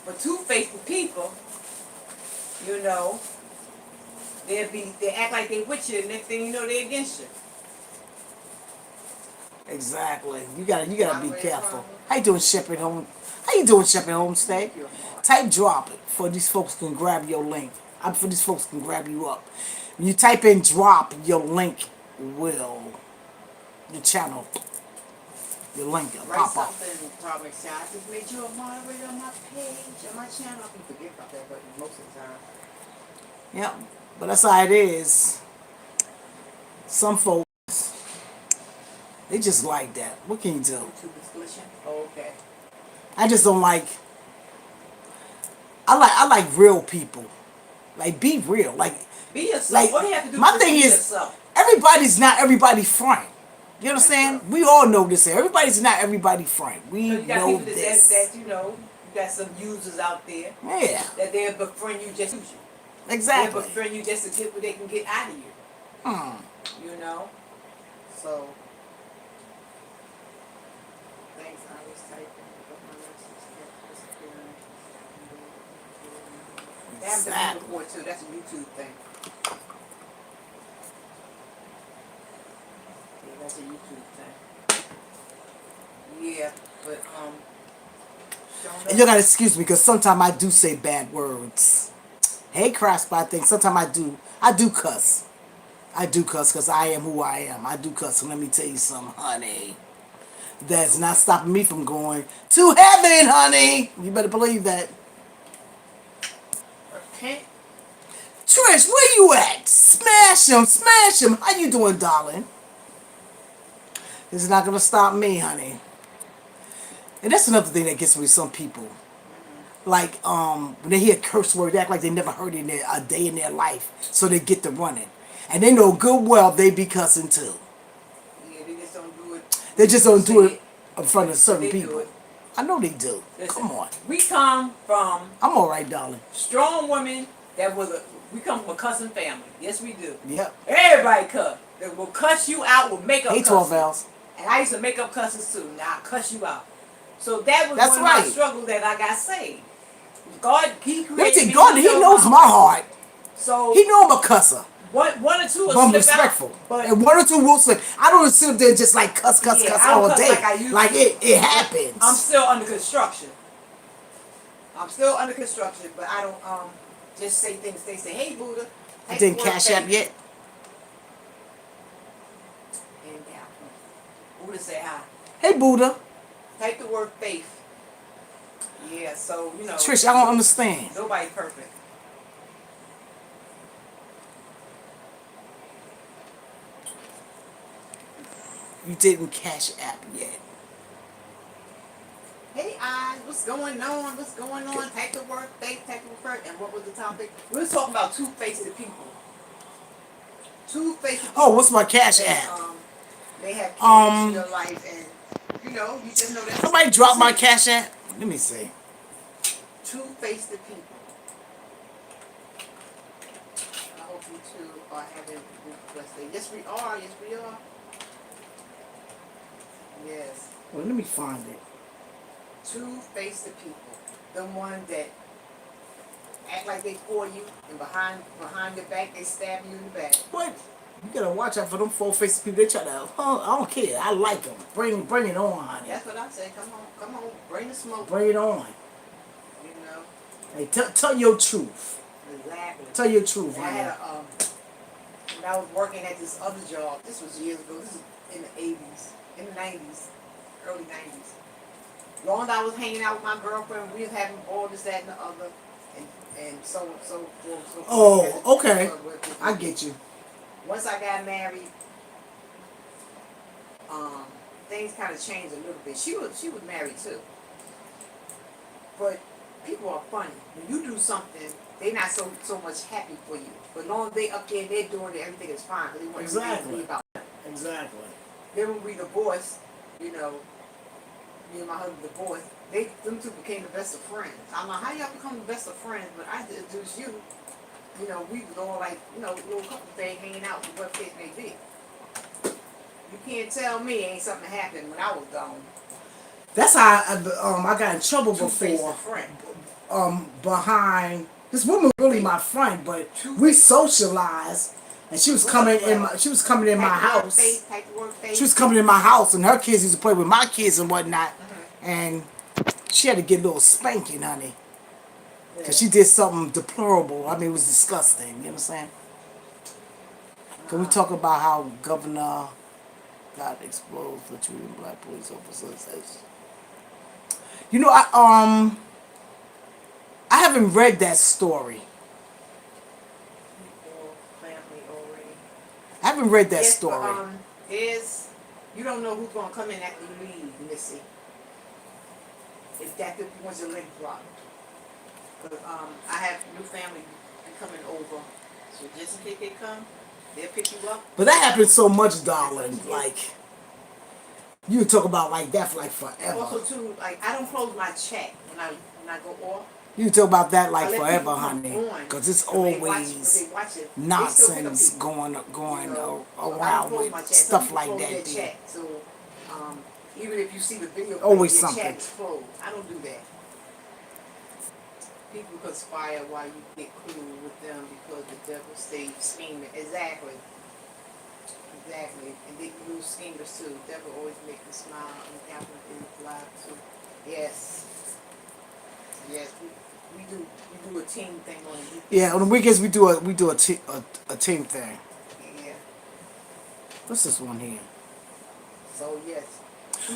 Speaker 3: But two-faced people, you know, they act like they with you, the next thing you know, they against you.
Speaker 1: Exactly. You gotta be careful. How you doing, Shepherd Home? How you doing, Shepherd Homestay? Type drop it for these folks can grab your link. For these folks can grab you up. When you type in drop, your link will, your channel, your link will
Speaker 3: Write
Speaker 1: pop up.
Speaker 3: something, probably say, I just made you a moderator on my page, on my channel. I can forget about that, but most of the time.
Speaker 1: Yeah, but that's how it is. Some folks, they just like that. What can you do?
Speaker 3: YouTube is glitching. Oh, okay.
Speaker 1: I just don't like. I like real people. Like, be real. Like,
Speaker 3: Be yourself.
Speaker 1: like
Speaker 3: What do you have to do
Speaker 1: my
Speaker 3: to
Speaker 1: thing
Speaker 3: be
Speaker 1: is,
Speaker 3: yourself?
Speaker 1: everybody's not everybody's friend. You understand?
Speaker 3: true.
Speaker 1: We all know this here. Everybody's not everybody's friend. We
Speaker 3: So you got
Speaker 1: know
Speaker 3: people
Speaker 1: this.
Speaker 3: that you know, you got some users out there
Speaker 1: Yeah,
Speaker 3: that they'll befriend you just to use you. They'll
Speaker 1: exactly.
Speaker 3: befriend you just to get what they can get out of you. You know? So. Thanks, I was typing, but my message kept disappearing. That happened to me
Speaker 1: Exactly.
Speaker 3: before too. That's a YouTube thing. Yeah, that's a YouTube thing. Yeah, but
Speaker 1: And you gotta excuse me, because sometimes I do say bad words. Hey, Crafts, but I think sometimes I do cuss. I do cuss because I am who I am. I do cuss. So let me tell you something, honey. That's not stopping me from going to heaven, honey. You better believe that.
Speaker 3: repent.
Speaker 1: Trish, where you at? Smash him, smash him. How you doing, darling? This is not gonna stop me, honey. And that's another thing that gets me with some people. Like, when they hear curse words, they act like they never heard it in a day in their life. So they get to running. And they know good well they be cussing too.
Speaker 3: Yeah, they just don't do it.
Speaker 1: They just don't do it in front of
Speaker 3: But
Speaker 1: certain
Speaker 3: they do
Speaker 1: people.
Speaker 3: it.
Speaker 1: I know they do.
Speaker 3: Listen,
Speaker 1: Come on.
Speaker 3: we come from
Speaker 1: I'm all right, darling.
Speaker 3: strong women we come from a cussing family. Yes, we do.
Speaker 1: Yep.
Speaker 3: Everybody cuss. They will cuss you out with makeup
Speaker 1: Hey, 12
Speaker 3: cussing.
Speaker 1: L's.
Speaker 3: And I used to make up cusses too. Now I cuss you out. So that was
Speaker 1: That's
Speaker 3: one of
Speaker 1: right.
Speaker 3: my struggles that I got saved. God, He
Speaker 1: Let me
Speaker 3: created
Speaker 1: tell
Speaker 3: me.
Speaker 1: you, God, He knows my heart.
Speaker 3: So
Speaker 1: He know I'm a cusser.
Speaker 3: one or two will
Speaker 1: But I'm
Speaker 3: slip
Speaker 1: respectful.
Speaker 3: out. But
Speaker 1: And one or two will slip. I don't sit up there and just like cuss
Speaker 3: yeah, I don't
Speaker 1: all
Speaker 3: cuss
Speaker 1: day.
Speaker 3: like I used
Speaker 1: Like
Speaker 3: to.
Speaker 1: it
Speaker 3: But
Speaker 1: happens.
Speaker 3: I'm still under construction. I'm still under construction, but I don't just say things. They say, "Hey, Buddha."
Speaker 1: You
Speaker 3: Take
Speaker 1: didn't
Speaker 3: the word
Speaker 1: cash app
Speaker 3: faith.
Speaker 1: yet?
Speaker 3: And Buddha say hi.
Speaker 1: Hey, Buddha.
Speaker 3: Type the word faith. Yeah, so
Speaker 1: Trish, I don't understand.
Speaker 3: Nobody's perfect.
Speaker 1: You didn't cash app yet.
Speaker 3: Hey, eyes, what's going on? What's going on? Type the word faith. Type the word. And what was the topic? We were talking about two-faced people. Two-faced people.
Speaker 1: Oh, what's my cash
Speaker 3: They,
Speaker 1: app?
Speaker 3: they have came into your life, and you just know that
Speaker 1: Somebody dropped my cash app. Let me see.
Speaker 3: Two-faced people. I hope you two are having a blessed day. Yes, we are. Yes, we are. Yes.
Speaker 1: Well, let me find it.
Speaker 3: Two-faced people. The one that act like they for you, and behind your back they stab you in the back.
Speaker 1: What? You gotta watch out for them four-faced people. They try to. Oh, I don't care. I like them. Bring it on, honey.
Speaker 3: That's what I say. Come on, bring the smoke.
Speaker 1: Bring it on.
Speaker 3: You know.
Speaker 1: Hey, tell your truth.
Speaker 3: Exactly.
Speaker 1: Tell your truth,
Speaker 3: And I
Speaker 1: honey.
Speaker 3: had when I was working at this other job. This was years ago. This is in the 80s, in the 90s, early 90s. Long as I was hanging out with my girlfriend, we was having all this, that, and the other, and so forth.
Speaker 1: Oh, okay. I get you.
Speaker 3: Once I got married, things kind of changed a little bit. She was married too, but people are funny. When you do something, they not so much happy for you. But long as they up there and they're doing it, everything is fine. Because they want
Speaker 1: Exactly.
Speaker 3: to be about.
Speaker 1: Exactly.
Speaker 3: Then when we divorced, me and my husband divorced, them two became the best of friends. I'm like, how y'all become the best of friends? But I introduced you. We was all like, little couple thing hanging out, what case may be. You can't tell me ain't something happened when I was gone.
Speaker 1: That's how I got in trouble
Speaker 3: Two-faced
Speaker 1: before.
Speaker 3: friend.
Speaker 1: Behind this woman, was really my friend, but we socialized, and she was coming in my house. She was coming in my house, and her kids used to play with my kids and whatnot, and she had to get a little spanking, honey, because she did something deplorable. I mean, it was disgusting. You know what I'm saying? Can we talk about how Governor got exposed for treating black police officers? I haven't read that story. I haven't read that story.
Speaker 3: You don't know who's gonna come in after you leave, Missy. If that was your link drop. Because I have new family coming over, so just in case they come, they'll pick you up.
Speaker 1: But that happens so much, darling. Like, you talk about like that for like forever.
Speaker 3: Also too, like I don't close my chat when I go off.
Speaker 1: You talk about that like
Speaker 3: I let
Speaker 1: forever,
Speaker 3: people come
Speaker 1: honey.
Speaker 3: on.
Speaker 1: Because it's
Speaker 3: When they
Speaker 1: always
Speaker 3: watch it,
Speaker 1: nonsense
Speaker 3: they still pick up
Speaker 1: going
Speaker 3: people.
Speaker 1: around
Speaker 3: So I don't close my
Speaker 1: with
Speaker 3: chat.
Speaker 1: stuff
Speaker 3: Some
Speaker 1: like
Speaker 3: people close
Speaker 1: that.
Speaker 3: their chat. So even if you see the video,
Speaker 1: Always
Speaker 3: your
Speaker 1: something.
Speaker 3: chat is closed. I don't do that. People conspire while you get cool with them because the devil stays scheming. Exactly. And they use schemers too. The devil always make them smile and the devil is alive too. Yes. We do a team thing on the weekends.
Speaker 1: Yeah, on the weekends we do a team thing.
Speaker 3: Yeah.
Speaker 1: What's this one here?
Speaker 3: So yes.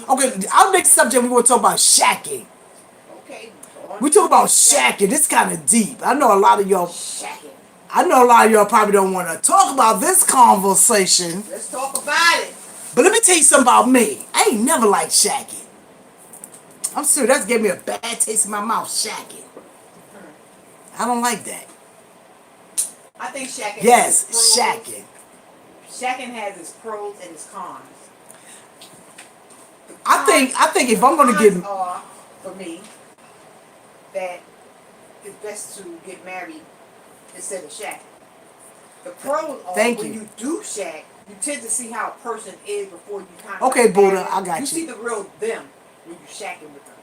Speaker 1: Okay, our next subject we want to talk about shacking.
Speaker 3: Okay.
Speaker 1: We talk about shacking. It's kind of deep. I know a lot of y'all.
Speaker 3: Shacking.
Speaker 1: I know a lot of y'all probably don't want to talk about this conversation.
Speaker 3: Let's talk about it.
Speaker 1: But let me tell you something about me. I ain't never liked shacking. I'm serious. That gave me a bad taste in my mouth. Shacking. I don't like that.
Speaker 3: I think shacking.
Speaker 1: Yes, shacking.
Speaker 3: Shacking has its pros and its cons.
Speaker 1: I think if I'm
Speaker 3: the
Speaker 1: gonna get
Speaker 3: cons are, for me, that it's best to get married instead of shacking. The pros are
Speaker 1: thank
Speaker 3: when
Speaker 1: you.
Speaker 3: you do shack, you tend to see how a person is before you kind of
Speaker 1: Okay,
Speaker 3: like
Speaker 1: Buddha,
Speaker 3: marry them.
Speaker 1: I got
Speaker 3: You
Speaker 1: you.
Speaker 3: see the real them when you shacking with them.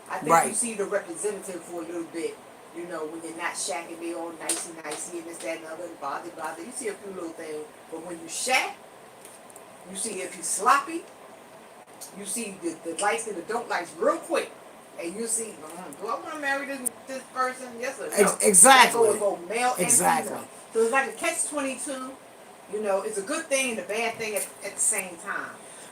Speaker 3: I think you
Speaker 1: Right.
Speaker 3: see the representative for a little bit. You know, when you're not shacking, they all nicey and this, that, and the other, and bother. You see a few little things. But when you shack, you see if he's sloppy, you see the likes and the don't likes real quick. And you see, do I want to marry this person? Yes or no? That goes
Speaker 1: Exactly.
Speaker 3: both male and
Speaker 1: Exactly.
Speaker 3: female. So it's like a catch-22. You know, it's a good thing and a bad thing at the same time.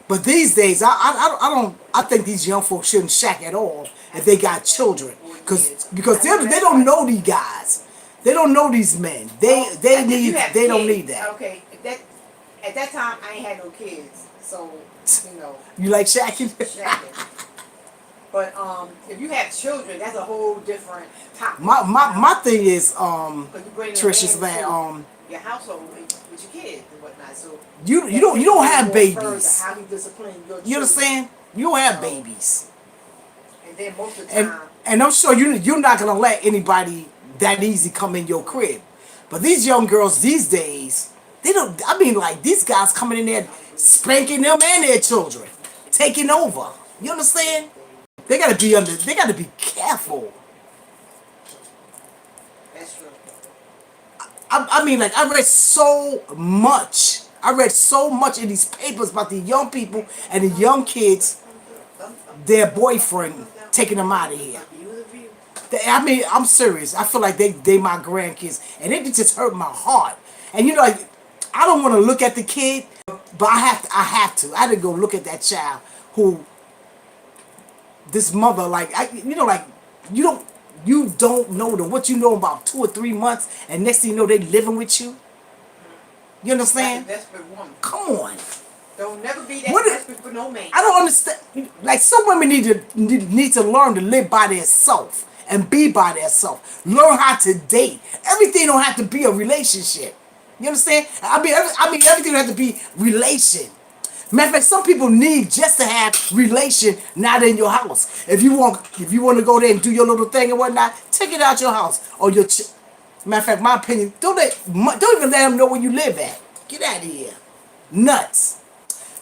Speaker 1: But these days, I don't. I think these young folks shouldn't shack at all if they got children, because
Speaker 3: I know
Speaker 1: they
Speaker 3: that's
Speaker 1: don't
Speaker 3: right.
Speaker 1: know these guys. They don't know these men.
Speaker 3: Well, if you have
Speaker 1: They don't
Speaker 3: kids,
Speaker 1: need that.
Speaker 3: okay, at that time I ain't had no kids, so you know,
Speaker 1: You like shacking?
Speaker 3: shacking. But if you have children, that's a whole different topic.
Speaker 1: My thing is
Speaker 3: Because you bring a
Speaker 1: Trish's
Speaker 3: man
Speaker 1: man
Speaker 3: into your household with your kids and whatnot. So
Speaker 1: you
Speaker 3: that
Speaker 1: don't
Speaker 3: takes it
Speaker 1: have
Speaker 3: more further
Speaker 1: babies.
Speaker 3: how he disciplines your
Speaker 1: You
Speaker 3: children.
Speaker 1: understand? You don't have
Speaker 3: So,
Speaker 1: babies.
Speaker 3: and then most of the
Speaker 1: and
Speaker 3: time,
Speaker 1: and I'm sure you're not gonna let anybody that easy come in your crib. But these young girls these days, they don't. I mean, like these guys coming in there spanking them and their children, taking over. You understand? They gotta be under. They gotta be careful.
Speaker 3: that's true.
Speaker 1: I mean, like I read so much. I read so much in these papers about the young people and the young kids, their boyfriend taking them out of here. I mean, I'm serious. I feel like they my grandkids, and it just hurt my heart. And you know, like, I don't want to look at the kid, but I have to. I had to go look at that child who this mother, like, like you don't know them. What you know about 2 or 3 months, and next thing you know, they living with you. You
Speaker 3: That's a
Speaker 1: understand?
Speaker 3: desperate woman.
Speaker 1: Come on.
Speaker 3: Don't never be that
Speaker 1: What?
Speaker 3: desperate for no man.
Speaker 1: I don't understand. Like some women need to learn to live by themselves and be by themselves. Learn how to date. Everything don't have to be a relationship. You understand? I mean everything don't have to be relation. Matter of fact, some people need just to have relation not in your house. If you want to go there and do your little thing and whatnot, take it out your house or your. Matter of fact, my opinion, don't even let them know where you live at. Get out of here, nuts.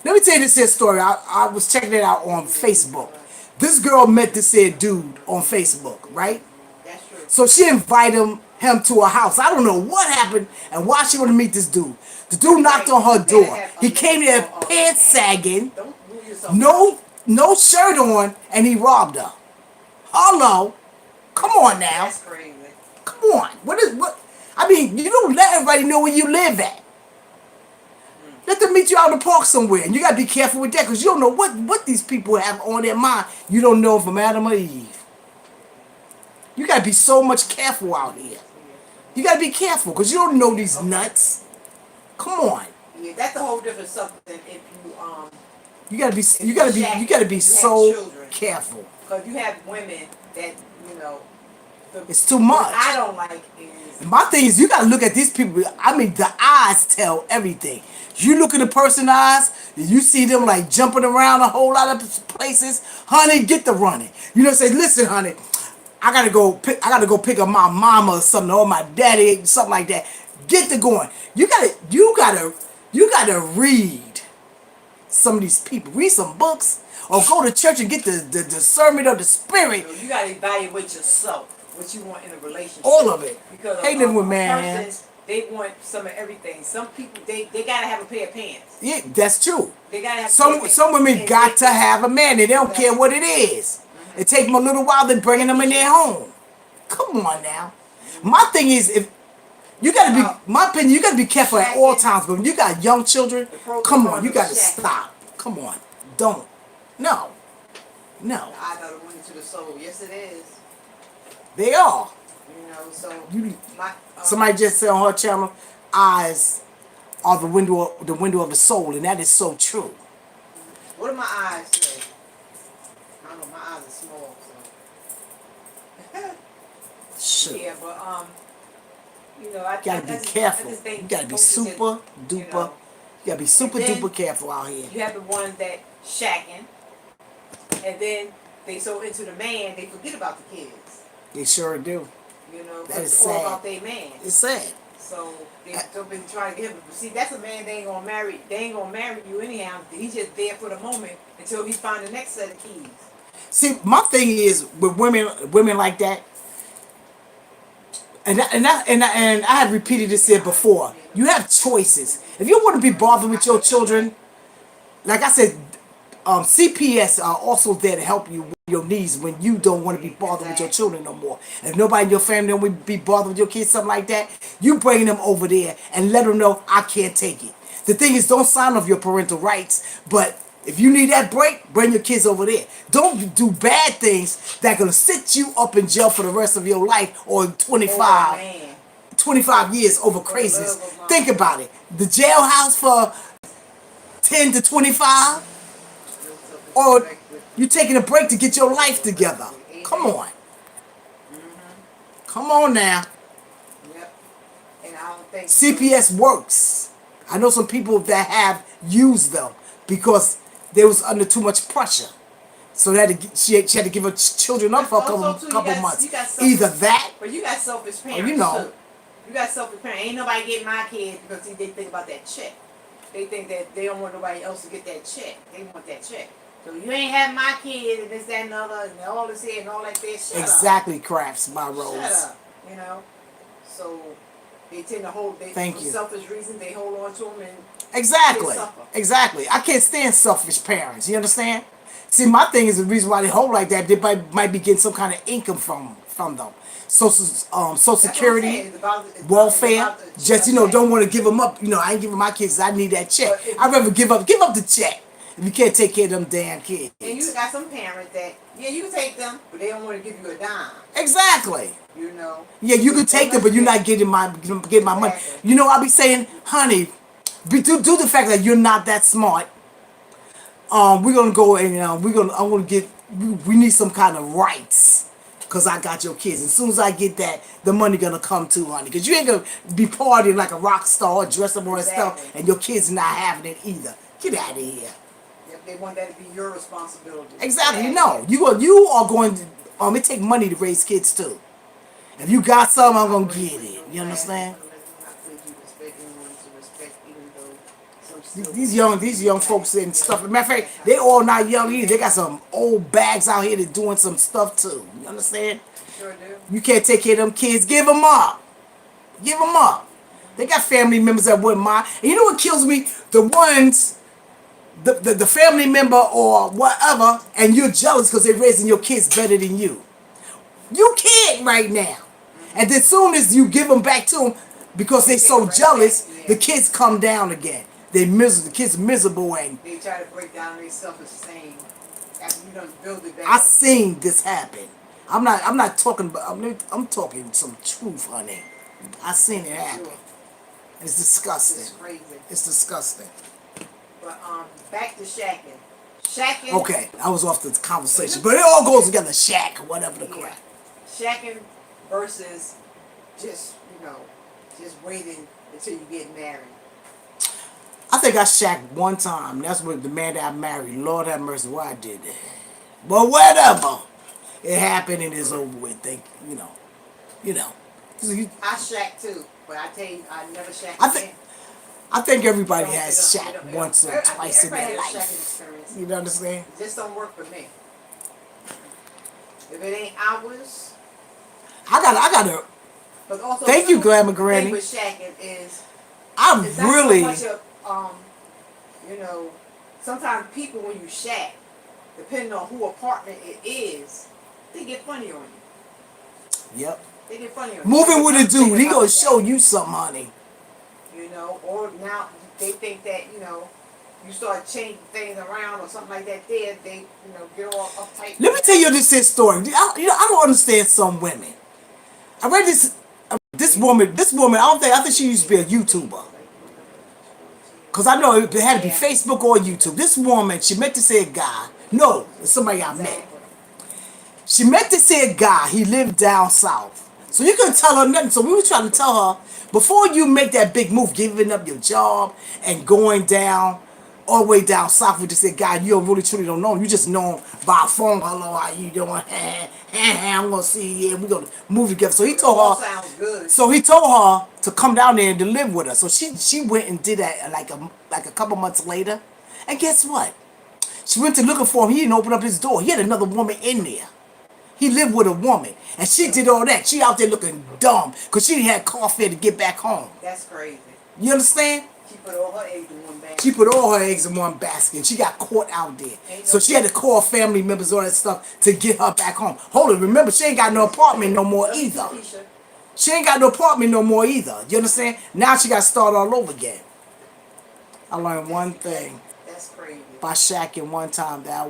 Speaker 1: Let me tell you this here story. I was checking it out on Facebook. This girl met this here dude on Facebook, right?
Speaker 3: That's true.
Speaker 1: So she invited him to her house. I don't know what happened and why she wanted to meet this dude. The dude knocked on her door. He came there pants sagging,
Speaker 3: Don't move yourself.
Speaker 1: no shirt on, and he robbed her. Hello, come on now,
Speaker 3: That's crazy.
Speaker 1: come on. What? I mean, you don't let everybody know where you live at. Let them meet you out in the park somewhere, and you gotta be careful with that, because you don't know what these people have on their mind. You don't know from Adam or Eve. You gotta be so much careful out here. You gotta be careful, because you don't know these nuts. Come on.
Speaker 3: Yeah, that's a whole different subject if you
Speaker 1: You gotta be
Speaker 3: you have
Speaker 1: so
Speaker 3: children.
Speaker 1: careful.
Speaker 3: because you have women that you know.
Speaker 1: It's too
Speaker 3: What
Speaker 1: much.
Speaker 3: I don't like is
Speaker 1: My thing is, you gotta look at these people. I mean, the eyes tell everything. You look at a person's eyes, and you see them like jumping around a whole lot of places. Honey, get the running. You know, say, listen, honey, I gotta go pick up my mama or something, or my daddy, something like that. Get the going. You gotta read some of these people. Read some books, or go to church and get the discernment of the spirit.
Speaker 3: you gotta evaluate yourself, what you want in a relationship.
Speaker 1: All of it.
Speaker 3: Because
Speaker 1: Hey, living with
Speaker 3: a
Speaker 1: man.
Speaker 3: person, they want some of everything. Some people they gotta have a pair of pants.
Speaker 1: Yeah, that's true.
Speaker 3: They gotta have a pair of pants.
Speaker 1: Some women
Speaker 3: And
Speaker 1: got to have a man, and they don't care what it is. It take them a little while to bringing them in their home. Come on now. My thing is, if you gotta be, my opinion, you gotta be careful at all times. But when you got young children, come on, you gotta stop. Come on, don't. No, no,
Speaker 3: The eye of the window to the soul. Yes, it is.
Speaker 1: they are.
Speaker 3: You know, so
Speaker 1: You,
Speaker 3: my
Speaker 1: somebody just said on her channel, eyes are the window of the soul, and that is so true.
Speaker 3: what do my eyes say? I don't know. My eyes are small, so
Speaker 1: Shoot.
Speaker 3: yeah. But you know, I
Speaker 1: You gotta be careful.
Speaker 3: I just think
Speaker 1: You gotta be
Speaker 3: folks just
Speaker 1: super
Speaker 3: you
Speaker 1: duper.
Speaker 3: know,
Speaker 1: You gotta be super
Speaker 3: And then-
Speaker 1: duper careful out here.
Speaker 3: you have the ones that shacking. And then they so into the man, they forget about the kids.
Speaker 1: They sure do.
Speaker 3: You know,
Speaker 1: That
Speaker 3: because
Speaker 1: is
Speaker 3: it's all
Speaker 1: sad.
Speaker 3: about their man.
Speaker 1: It's sad.
Speaker 3: So they've been trying to get him. But see, that's a man they ain't gonna marry. They ain't gonna marry you anyhow. He's just there for the moment until he find the next set of keys.
Speaker 1: See, my thing is with women like that, and I have repeated this here before. You have choices. If you want to be bothered with your children, like I said, CPS are also there to help you with your needs when you don't want to be bothered with your children no more. If nobody in your family don't want to be bothered with your kids, something like that, you bring them over there and let them know I can't take it. The thing is, don't sign off your parental rights, but if you need that break, bring your kids over there. Don't do bad things that gonna sit you up in jail for the rest of your life or
Speaker 3: Oh man,
Speaker 1: 25 years over
Speaker 3: for the
Speaker 1: craziness.
Speaker 3: love of
Speaker 1: Think
Speaker 3: money.
Speaker 1: about it. The jailhouse for 10 to 25,
Speaker 3: No
Speaker 1: or
Speaker 3: self-respect with
Speaker 1: you taking a break to get your life together. Come
Speaker 3: amen.
Speaker 1: on. Come on now.
Speaker 3: Yep. And I don't think you know.
Speaker 1: CPS works. I know some people that have used them because they was under too much pressure. So she had to give her children up for a
Speaker 3: Also too,
Speaker 1: couple months.
Speaker 3: you got
Speaker 1: Either
Speaker 3: selfish,
Speaker 1: that
Speaker 3: but you got selfish
Speaker 1: or
Speaker 3: parents
Speaker 1: you know.
Speaker 3: too. You got selfish parents. Ain't nobody getting my kid because see, they think about that check. They think that they don't want nobody else to get that check. They want that check. So you ain't have my kid and this, that, and other, and all this here and all that there. Shut up.
Speaker 1: Exactly, Crafts, my
Speaker 3: Shut
Speaker 1: rose.
Speaker 3: up. You know. So they tend to hold. They,
Speaker 1: Thank
Speaker 3: for
Speaker 1: you.
Speaker 3: selfish reasons, they hold on to them and
Speaker 1: Exactly.
Speaker 3: kids suffer.
Speaker 1: Exactly. I can't stand selfish parents. You understand? See, my thing is the reason why they hold like that. They might be getting some kind of income from them. Social
Speaker 3: That's what I'm
Speaker 1: Security,
Speaker 3: saying. It's
Speaker 1: welfare.
Speaker 3: about the
Speaker 1: Just don't want to give them up. I ain't giving my kids. I need that check.
Speaker 3: But if
Speaker 1: I'd rather give up the check if you can't take care of them damn kids.
Speaker 3: and you got some parents that yeah, you can take them, but they don't want to give you a dime.
Speaker 1: Exactly.
Speaker 3: You know.
Speaker 1: Yeah, you can take them, but you're not getting my money.
Speaker 3: Exactly.
Speaker 1: I'll be saying, honey, due to the fact that you're not that smart, we're gonna go and I'm gonna get. We need some kind of rights, cause I got your kids. As soon as I get that, the money gonna come too, honey. Cause you ain't gonna be partying like a rock star, dressed up all that stuff,
Speaker 3: Exactly.
Speaker 1: and your kids not having it either. Get out of here.
Speaker 3: If they want that to be your responsibility.
Speaker 1: Exactly.
Speaker 3: Yeah.
Speaker 1: No, you are going to. It take money to raise kids too. If you got something, I'm gonna get it. You understand? These young folks and stuff. Matter of fact, they all not young either. They got some old bags out here that doing some stuff too. You understand?
Speaker 3: Sure do.
Speaker 1: You can't take care of them kids. Give them up. Give them up. They got family members that wouldn't mind. And you know what kills me? The ones, the family member or whatever, and you're jealous because they're raising your kids better than you. You can't right now. And then soon as you give them back to them, because they so jealous, the kids come down again. They miserable. The kids miserable, and
Speaker 3: They try to break down their self-esteem after you done build it back
Speaker 1: I
Speaker 3: up.
Speaker 1: seen this happen. I'm not talking about. I'm talking some truth, honey. I seen it happen.
Speaker 3: Sure.
Speaker 1: It's
Speaker 3: It's
Speaker 1: disgusting.
Speaker 3: crazy.
Speaker 1: It's disgusting.
Speaker 3: But back to shacking. Shacking.
Speaker 1: Okay, I was off the conversation, but it all goes together. Shack, whatever the
Speaker 3: Yeah.
Speaker 1: crap.
Speaker 3: Shacking versus just just waiting until you get married.
Speaker 1: I think I shacked one time. That's with the man that I married. Lord have mercy, why I did that. But whatever. It happened and it's over with. You know. So
Speaker 3: I shack too, but I tell you, I never shack
Speaker 1: I
Speaker 3: again.
Speaker 1: think I think everybody
Speaker 3: It
Speaker 1: has
Speaker 3: don't-
Speaker 1: shacked
Speaker 3: it don't-
Speaker 1: once or
Speaker 3: I think
Speaker 1: twice in
Speaker 3: everybody
Speaker 1: their
Speaker 3: has a shacking
Speaker 1: life.
Speaker 3: experience.
Speaker 1: You understand?
Speaker 3: It just don't work for me. If it ain't ours,
Speaker 1: I gotta.
Speaker 3: but also
Speaker 1: Thank
Speaker 3: too,
Speaker 1: you, Glamour
Speaker 3: the
Speaker 1: Granny.
Speaker 3: thing with shacking is
Speaker 1: I
Speaker 3: it's not
Speaker 1: really.
Speaker 3: so much of sometimes people when you shack, depending on who apartment it is, they get funny on you.
Speaker 1: Yep.
Speaker 3: They get funny on you.
Speaker 1: Moving with a
Speaker 3: Another thing
Speaker 1: dude, he
Speaker 3: about
Speaker 1: gonna
Speaker 3: shacking,
Speaker 1: show you something, honey.
Speaker 3: or now they think that you start changing things around or something like that. There, they get all uptight.
Speaker 1: Let me tell you this story. I don't understand some women. I read this woman. I think she used to be a YouTuber. Cause I know it had to be
Speaker 3: Yeah.
Speaker 1: Facebook or YouTube. This woman, she met to say a guy. No, it's somebody I met.
Speaker 3: Exactly.
Speaker 1: She met to say a guy. He lived down south. So you couldn't tell her nothing. So we were trying to tell her before you make that big move, giving up your job and going down all the way down south. We just said, God, you don't really truly don't know him. You just know him by a phone. Hello, how you doing? I'm gonna see you. We're gonna move together. So he
Speaker 3: It all
Speaker 1: told her.
Speaker 3: sounds good.
Speaker 1: So he told her to come down there and to live with us. So she went and did that like a couple months later. And guess what? She went to looking for him. He didn't open up his door. He had another woman in there. He lived with a woman. And she did all that. She out there looking dumb because she didn't have car fare to get back home.
Speaker 3: That's crazy.
Speaker 1: You understand?
Speaker 3: She put all her eggs in one basket.
Speaker 1: She put all her eggs in one basket and she got caught out there. So she had to call family members, all that stuff to get her back home. Hold on, remember, she ain't got no apartment no more either.
Speaker 3: Keisha.
Speaker 1: She ain't got no apartment no more either. You understand? Now she got to start all over again. I learned one thing
Speaker 3: That's crazy.
Speaker 1: by shacking one time that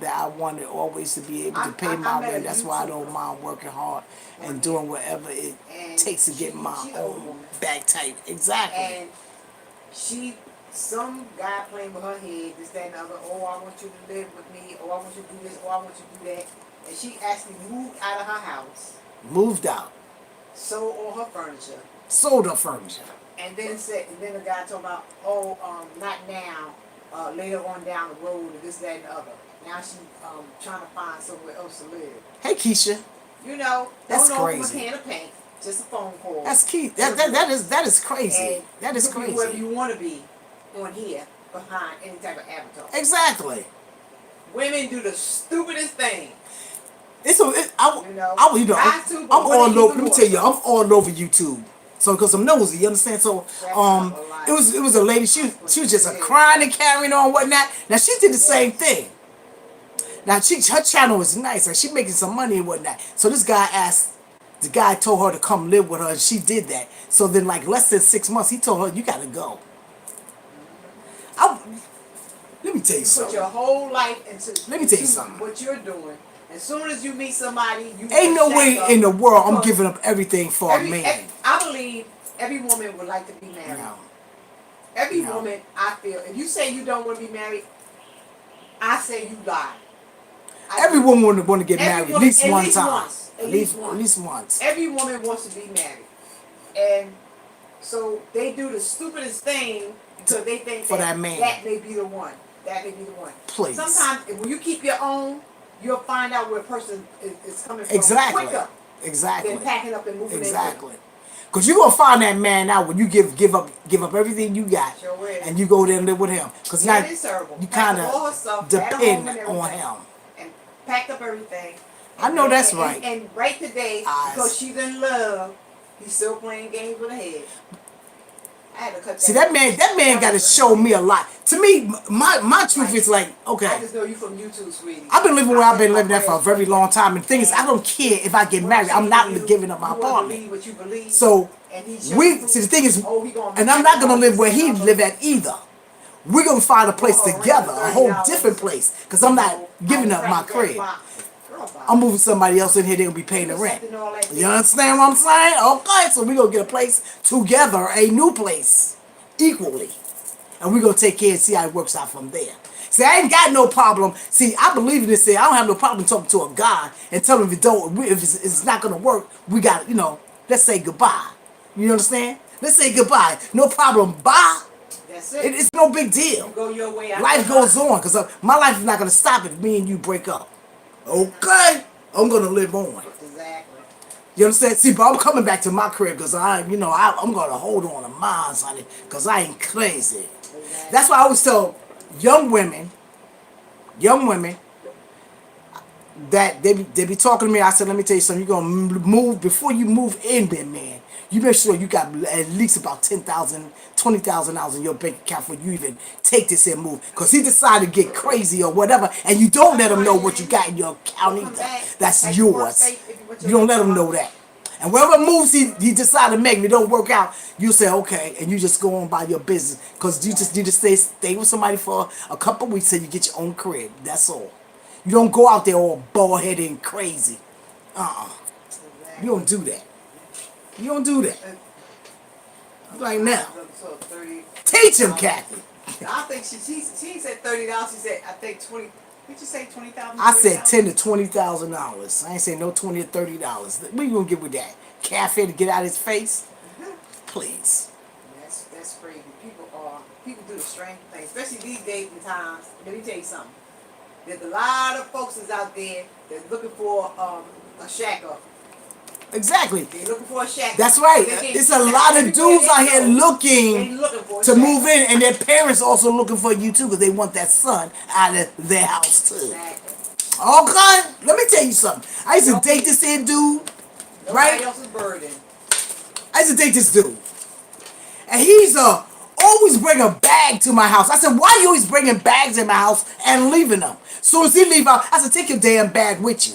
Speaker 1: I wanted always to be able to pay my
Speaker 3: met a
Speaker 1: rent. That's why I
Speaker 3: YouTuber
Speaker 1: don't mind working hard and doing whatever it
Speaker 3: And
Speaker 1: takes to get my
Speaker 3: she an old
Speaker 1: own
Speaker 3: woman.
Speaker 1: back tight. Exactly.
Speaker 3: And some guy playing with her head, this, that, and the other. Oh, I want you to live with me. Oh, I want you to do this. Oh, I want you to do that. And she actually moved out of her house,
Speaker 1: Moved out.
Speaker 3: sold all her furniture,
Speaker 1: Sold her furniture.
Speaker 3: and then the guy talking about, oh, not now, later on down the road, and this, that, and the other. Now she trying to find somewhere else to live.
Speaker 1: Hey Keisha.
Speaker 3: You know,
Speaker 1: That's
Speaker 3: don't open a
Speaker 1: crazy.
Speaker 3: can of paint, just a phone call.
Speaker 1: That's key. That is crazy.
Speaker 3: And
Speaker 1: That is
Speaker 3: you can be wherever
Speaker 1: crazy.
Speaker 3: you want to be on here behind any type of avatar.
Speaker 1: Exactly.
Speaker 3: Women do the stupidest thing.
Speaker 1: It's a, it, I,
Speaker 3: You know,
Speaker 1: I, you know,
Speaker 3: guys too,
Speaker 1: I'm
Speaker 3: but women
Speaker 1: all
Speaker 3: even
Speaker 1: over. Let me
Speaker 3: more
Speaker 1: tell you,
Speaker 3: so.
Speaker 1: I'm all over YouTube. So, cause I'm nosy, you understand? So,
Speaker 3: That's not a lie.
Speaker 1: it was a lady. She was just a crying and carrying on, whatnot. Now she did the same thing. Now her channel is nice, like she making some money and whatnot. So this guy the guy told her to come live with her, and she did that. So then, like less than 6 months, he told her, "You gotta go." Let me tell you
Speaker 3: Put
Speaker 1: something.
Speaker 3: your whole life into,
Speaker 1: Let me tell you
Speaker 3: into
Speaker 1: something.
Speaker 3: what you're doing. As soon as you meet somebody, you
Speaker 1: Ain't no
Speaker 3: shack
Speaker 1: way
Speaker 3: up
Speaker 1: in the world I'm
Speaker 3: because
Speaker 1: giving up everything for a man.
Speaker 3: I believe every woman would like to be married.
Speaker 1: No.
Speaker 3: Every
Speaker 1: No.
Speaker 3: woman, I feel, if you say you don't want to be married, I say you lie.
Speaker 1: Every woman want to get
Speaker 3: Every
Speaker 1: married at
Speaker 3: woman-
Speaker 1: least
Speaker 3: at
Speaker 1: one
Speaker 3: least
Speaker 1: time.
Speaker 3: once.
Speaker 1: At least once.
Speaker 3: Every woman wants to be married. And so they do the stupidest thing because they think
Speaker 1: For that man.
Speaker 3: that may be the one. That may be the one.
Speaker 1: Please.
Speaker 3: Sometimes when you keep your own, you'll find out where a person is coming from
Speaker 1: Exactly.
Speaker 3: quicker
Speaker 1: Exactly.
Speaker 3: than packing up and moving in.
Speaker 1: Exactly. Cause you're gonna find that man out when you give up everything you got,
Speaker 3: Sure will.
Speaker 1: and you go there and live with him. Cause now
Speaker 3: It is terrible.
Speaker 1: you
Speaker 3: Packed
Speaker 1: kind
Speaker 3: up all her
Speaker 1: of
Speaker 3: stuff, had a home
Speaker 1: depend
Speaker 3: and
Speaker 1: on
Speaker 3: everything.
Speaker 1: him.
Speaker 3: And packed up everything.
Speaker 1: I know that's
Speaker 3: And-
Speaker 1: right.
Speaker 3: And right today,
Speaker 1: Eyes.
Speaker 3: because she's in love, he's still playing games with her head. I had to cut
Speaker 1: See that man got to show me a lot. To me, my truth is like,
Speaker 3: I
Speaker 1: okay,
Speaker 3: just know you from YouTube, sweetie.
Speaker 1: I've been living where I've been living there for a very long time, and the thing is, I don't care if I get married. I'm not giving up my apartment.
Speaker 3: What you believe,
Speaker 1: So
Speaker 3: and he
Speaker 1: see the thing is,
Speaker 3: oh, he gonna
Speaker 1: and I'm not gonna live where he
Speaker 3: stand up
Speaker 1: live at either. We're gonna find a place
Speaker 3: for her
Speaker 1: together,
Speaker 3: rent
Speaker 1: a
Speaker 3: for
Speaker 1: whole
Speaker 3: $30,
Speaker 1: different place, cause I'm not giving up my crib. I'm moving somebody else in here. They'll be paying the rent. You understand what I'm saying? Okay, so we're gonna get a place together, a new place, equally, and we're gonna take care and see how it works out from there. See, I ain't got no problem. See, I believe in this. I don't have no problem talking to a guy and telling him if it's not gonna work, we got, let's say goodbye. You understand? Let's say goodbye. No problem. Bye.
Speaker 3: That's
Speaker 1: It's no big deal.
Speaker 3: You go your way. I
Speaker 1: Life
Speaker 3: go
Speaker 1: goes
Speaker 3: mine.
Speaker 1: on, because my life is not gonna stop if me and you break up. Okay, I'm gonna live on.
Speaker 3: Exactly.
Speaker 1: You understand? See, but I'm coming back to my crib because I'm gonna hold on to mine, honey, because I ain't crazy.
Speaker 3: Exactly.
Speaker 1: That's why I always tell young women that they be talking to me. I said, let me tell you something. You're gonna move before you move in there, man. You make sure you got at least about $10,000, $20,000 in your bank account before you even take this and move. Because he decided to get crazy or whatever, and you don't let him know what you got in your account either. That's yours. You don't let him know that. And whatever moves he decided to make, and it don't work out, you say, okay, and you just go on by your business. Because you just need to stay with somebody for a couple of weeks till you get your own crib. That's all. You don't go out there all bald-headed and crazy. You don't do that. You don't do that. Like now. Teach him, Kathy.
Speaker 3: I think she said $30. She said, I think 20. Did you say 20,000?
Speaker 1: I said $10,000 to $20,000. I ain't say no $20 or $30. What you gonna get with that? Cafe to get out his face? Please.
Speaker 3: That's crazy. People are people do the strange things, especially these days and times. Let me tell you something. There's a lot of folks that's out there that's looking for a shack up.
Speaker 1: Exactly.
Speaker 3: They're looking for a shack.
Speaker 1: That's right.
Speaker 3: They can't-
Speaker 1: It's a lot of dudes out here
Speaker 3: they
Speaker 1: looking
Speaker 3: looking for a
Speaker 1: to
Speaker 3: shack.
Speaker 1: move in, and their parents also looking for you too, because they want that son out of their house too.
Speaker 3: Exactly.
Speaker 1: Okay, let me tell you something. I used to
Speaker 3: Don't
Speaker 1: date
Speaker 3: be-
Speaker 1: this here dude,
Speaker 3: Nobody
Speaker 1: right?
Speaker 3: else's burden.
Speaker 1: I used to date this dude, and he's always bring a bag to my house. I said, why you always bringing bags in my house and leaving them? Soon as he leave out, I said, take your damn bag with you.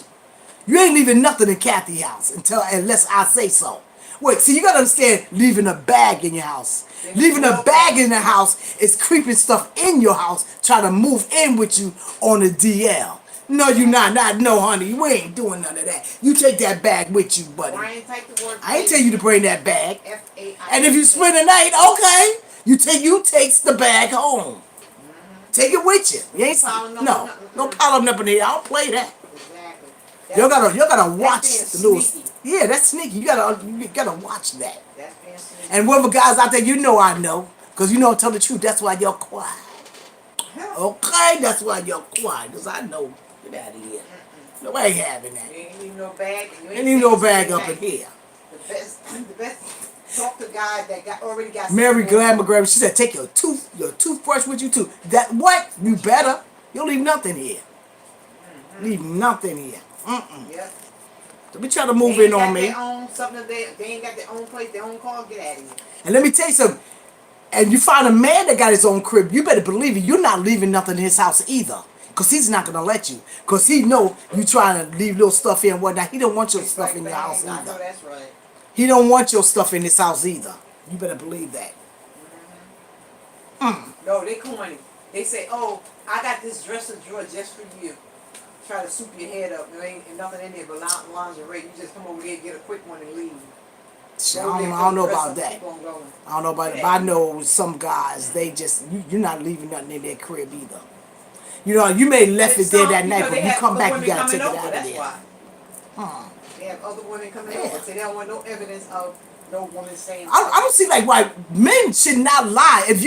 Speaker 1: You ain't leaving nothing in Kathy's house unless I say so. Wait, see, you gotta understand leaving a bag in your house. Leaving a bag in the house is creeping stuff in your house, trying to move in with you on the DL. No, you not. No, honey, we ain't doing none of that. You take that bag with you, buddy.
Speaker 3: Brian, type the word.
Speaker 1: I ain't tell you to bring that bag.
Speaker 3: FAI.
Speaker 1: And if you spend the night, okay, you takes the bag home. Take it with you. You ain't no pile up in there. I don't play that.
Speaker 3: Exactly.
Speaker 1: You gotta watch
Speaker 3: being
Speaker 1: the little.
Speaker 3: sneaky.
Speaker 1: Yeah, that's sneaky. You gotta watch that.
Speaker 3: That's being sneaky.
Speaker 1: And whoever guys out there, you know I know, cause you know tell the truth. That's why you're quiet. Okay, that's why you're quiet, cause I know. Get out of here. Nobody having that.
Speaker 3: You ain't need no bag. And you
Speaker 1: Ain't need no
Speaker 3: taking
Speaker 1: bag
Speaker 3: shit
Speaker 1: up in here.
Speaker 3: The best. Talk to guys that already got.
Speaker 1: Mary
Speaker 3: something going
Speaker 1: Glamour
Speaker 3: on.
Speaker 1: Graham, she said, take your toothbrush with you too. That what? You better. You'll leave nothing here. Leave nothing here.
Speaker 3: Yep.
Speaker 1: Don't be trying to move
Speaker 3: They
Speaker 1: in
Speaker 3: ain't
Speaker 1: on
Speaker 3: got
Speaker 1: me.
Speaker 3: their own something. They ain't got their own place, their own car. Get out of here.
Speaker 1: And let me tell you something. And you find a man that got his own crib, you better believe it. You're not leaving nothing in his house either. Because he's not going to let you. Because he know you trying to leave little stuff here and whatnot. He don't want your stuff
Speaker 3: Like
Speaker 1: in your
Speaker 3: that,
Speaker 1: house
Speaker 3: I know
Speaker 1: either.
Speaker 3: that's right.
Speaker 1: He don't want your stuff in his house either. You better believe that.
Speaker 3: No, they corny. They say, "Oh, I got this dresser drawer just for you." Try to soup your head up. There ain't nothing in there but lingerie. You just come over there, get a quick one, and leave.
Speaker 1: Shit, I don't know about that.
Speaker 3: Keep on going.
Speaker 1: I don't know about it. But I know some guys, they just, you're not leaving nothing in their crib either. You know, you may left it there that night, but
Speaker 3: they
Speaker 1: you
Speaker 3: have
Speaker 1: come
Speaker 3: other
Speaker 1: back, you
Speaker 3: women
Speaker 1: got to take it
Speaker 3: coming
Speaker 1: out
Speaker 3: over,
Speaker 1: of
Speaker 3: that's
Speaker 1: there.
Speaker 3: why. They have other women coming
Speaker 1: Yeah.
Speaker 3: over, so they don't want no evidence of no woman saying.
Speaker 1: I don't see like why men should not lie. If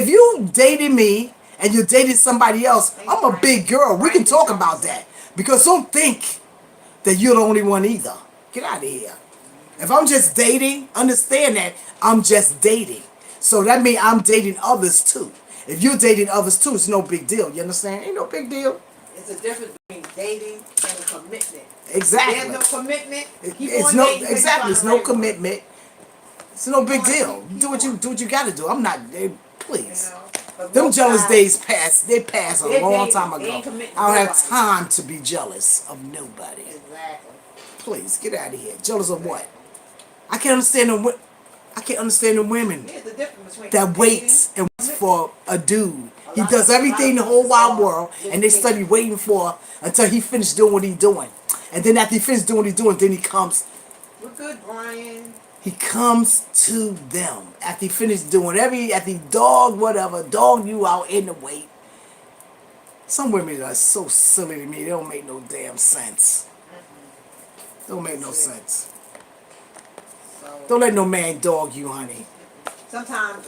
Speaker 1: you dated me and you dated somebody else, I'm a big girl. We can talk about that. Because don't think that you're the only one either. Get out of here. If I'm just dating, understand that I'm just dating. So that means I'm dating others too. If you're dating others too, it's no big deal. You understand? Ain't no big deal.
Speaker 3: It's a difference between dating and a commitment.
Speaker 1: Exactly.
Speaker 3: There's no commitment. Keep
Speaker 1: It's
Speaker 3: on
Speaker 1: no
Speaker 3: dating,
Speaker 1: exactly. It's
Speaker 3: you
Speaker 1: no
Speaker 3: find the right one.
Speaker 1: commitment. It's no big
Speaker 3: Keep
Speaker 1: deal.
Speaker 3: on,
Speaker 1: Do what you got to do. I'm not. Please.
Speaker 3: You know? But
Speaker 1: Them
Speaker 3: most
Speaker 1: jealous
Speaker 3: guys,
Speaker 1: days passed. They passed a
Speaker 3: They're
Speaker 1: long
Speaker 3: dating.
Speaker 1: time
Speaker 3: They
Speaker 1: ago.
Speaker 3: ain't committing to
Speaker 1: I don't have
Speaker 3: nobody.
Speaker 1: time to be jealous of nobody.
Speaker 3: Exactly.
Speaker 1: Please get out of here. Jealous of what? I can't understand the. I can't understand the women
Speaker 3: Here's the difference between
Speaker 1: that
Speaker 3: dating
Speaker 1: waits and waits for a dude. He does everything the whole wide world, and they study waiting for until he finished doing what he's doing. And then after he finishes doing what he's doing, then he comes.
Speaker 3: We're good, Brian.
Speaker 1: He comes to them after he finished doing after he dog you out in the wait. Some women are so silly to me, they don't make no damn sense. Don't make no sense.
Speaker 3: So
Speaker 1: Don't let no man dog you, honey.
Speaker 3: sometimes,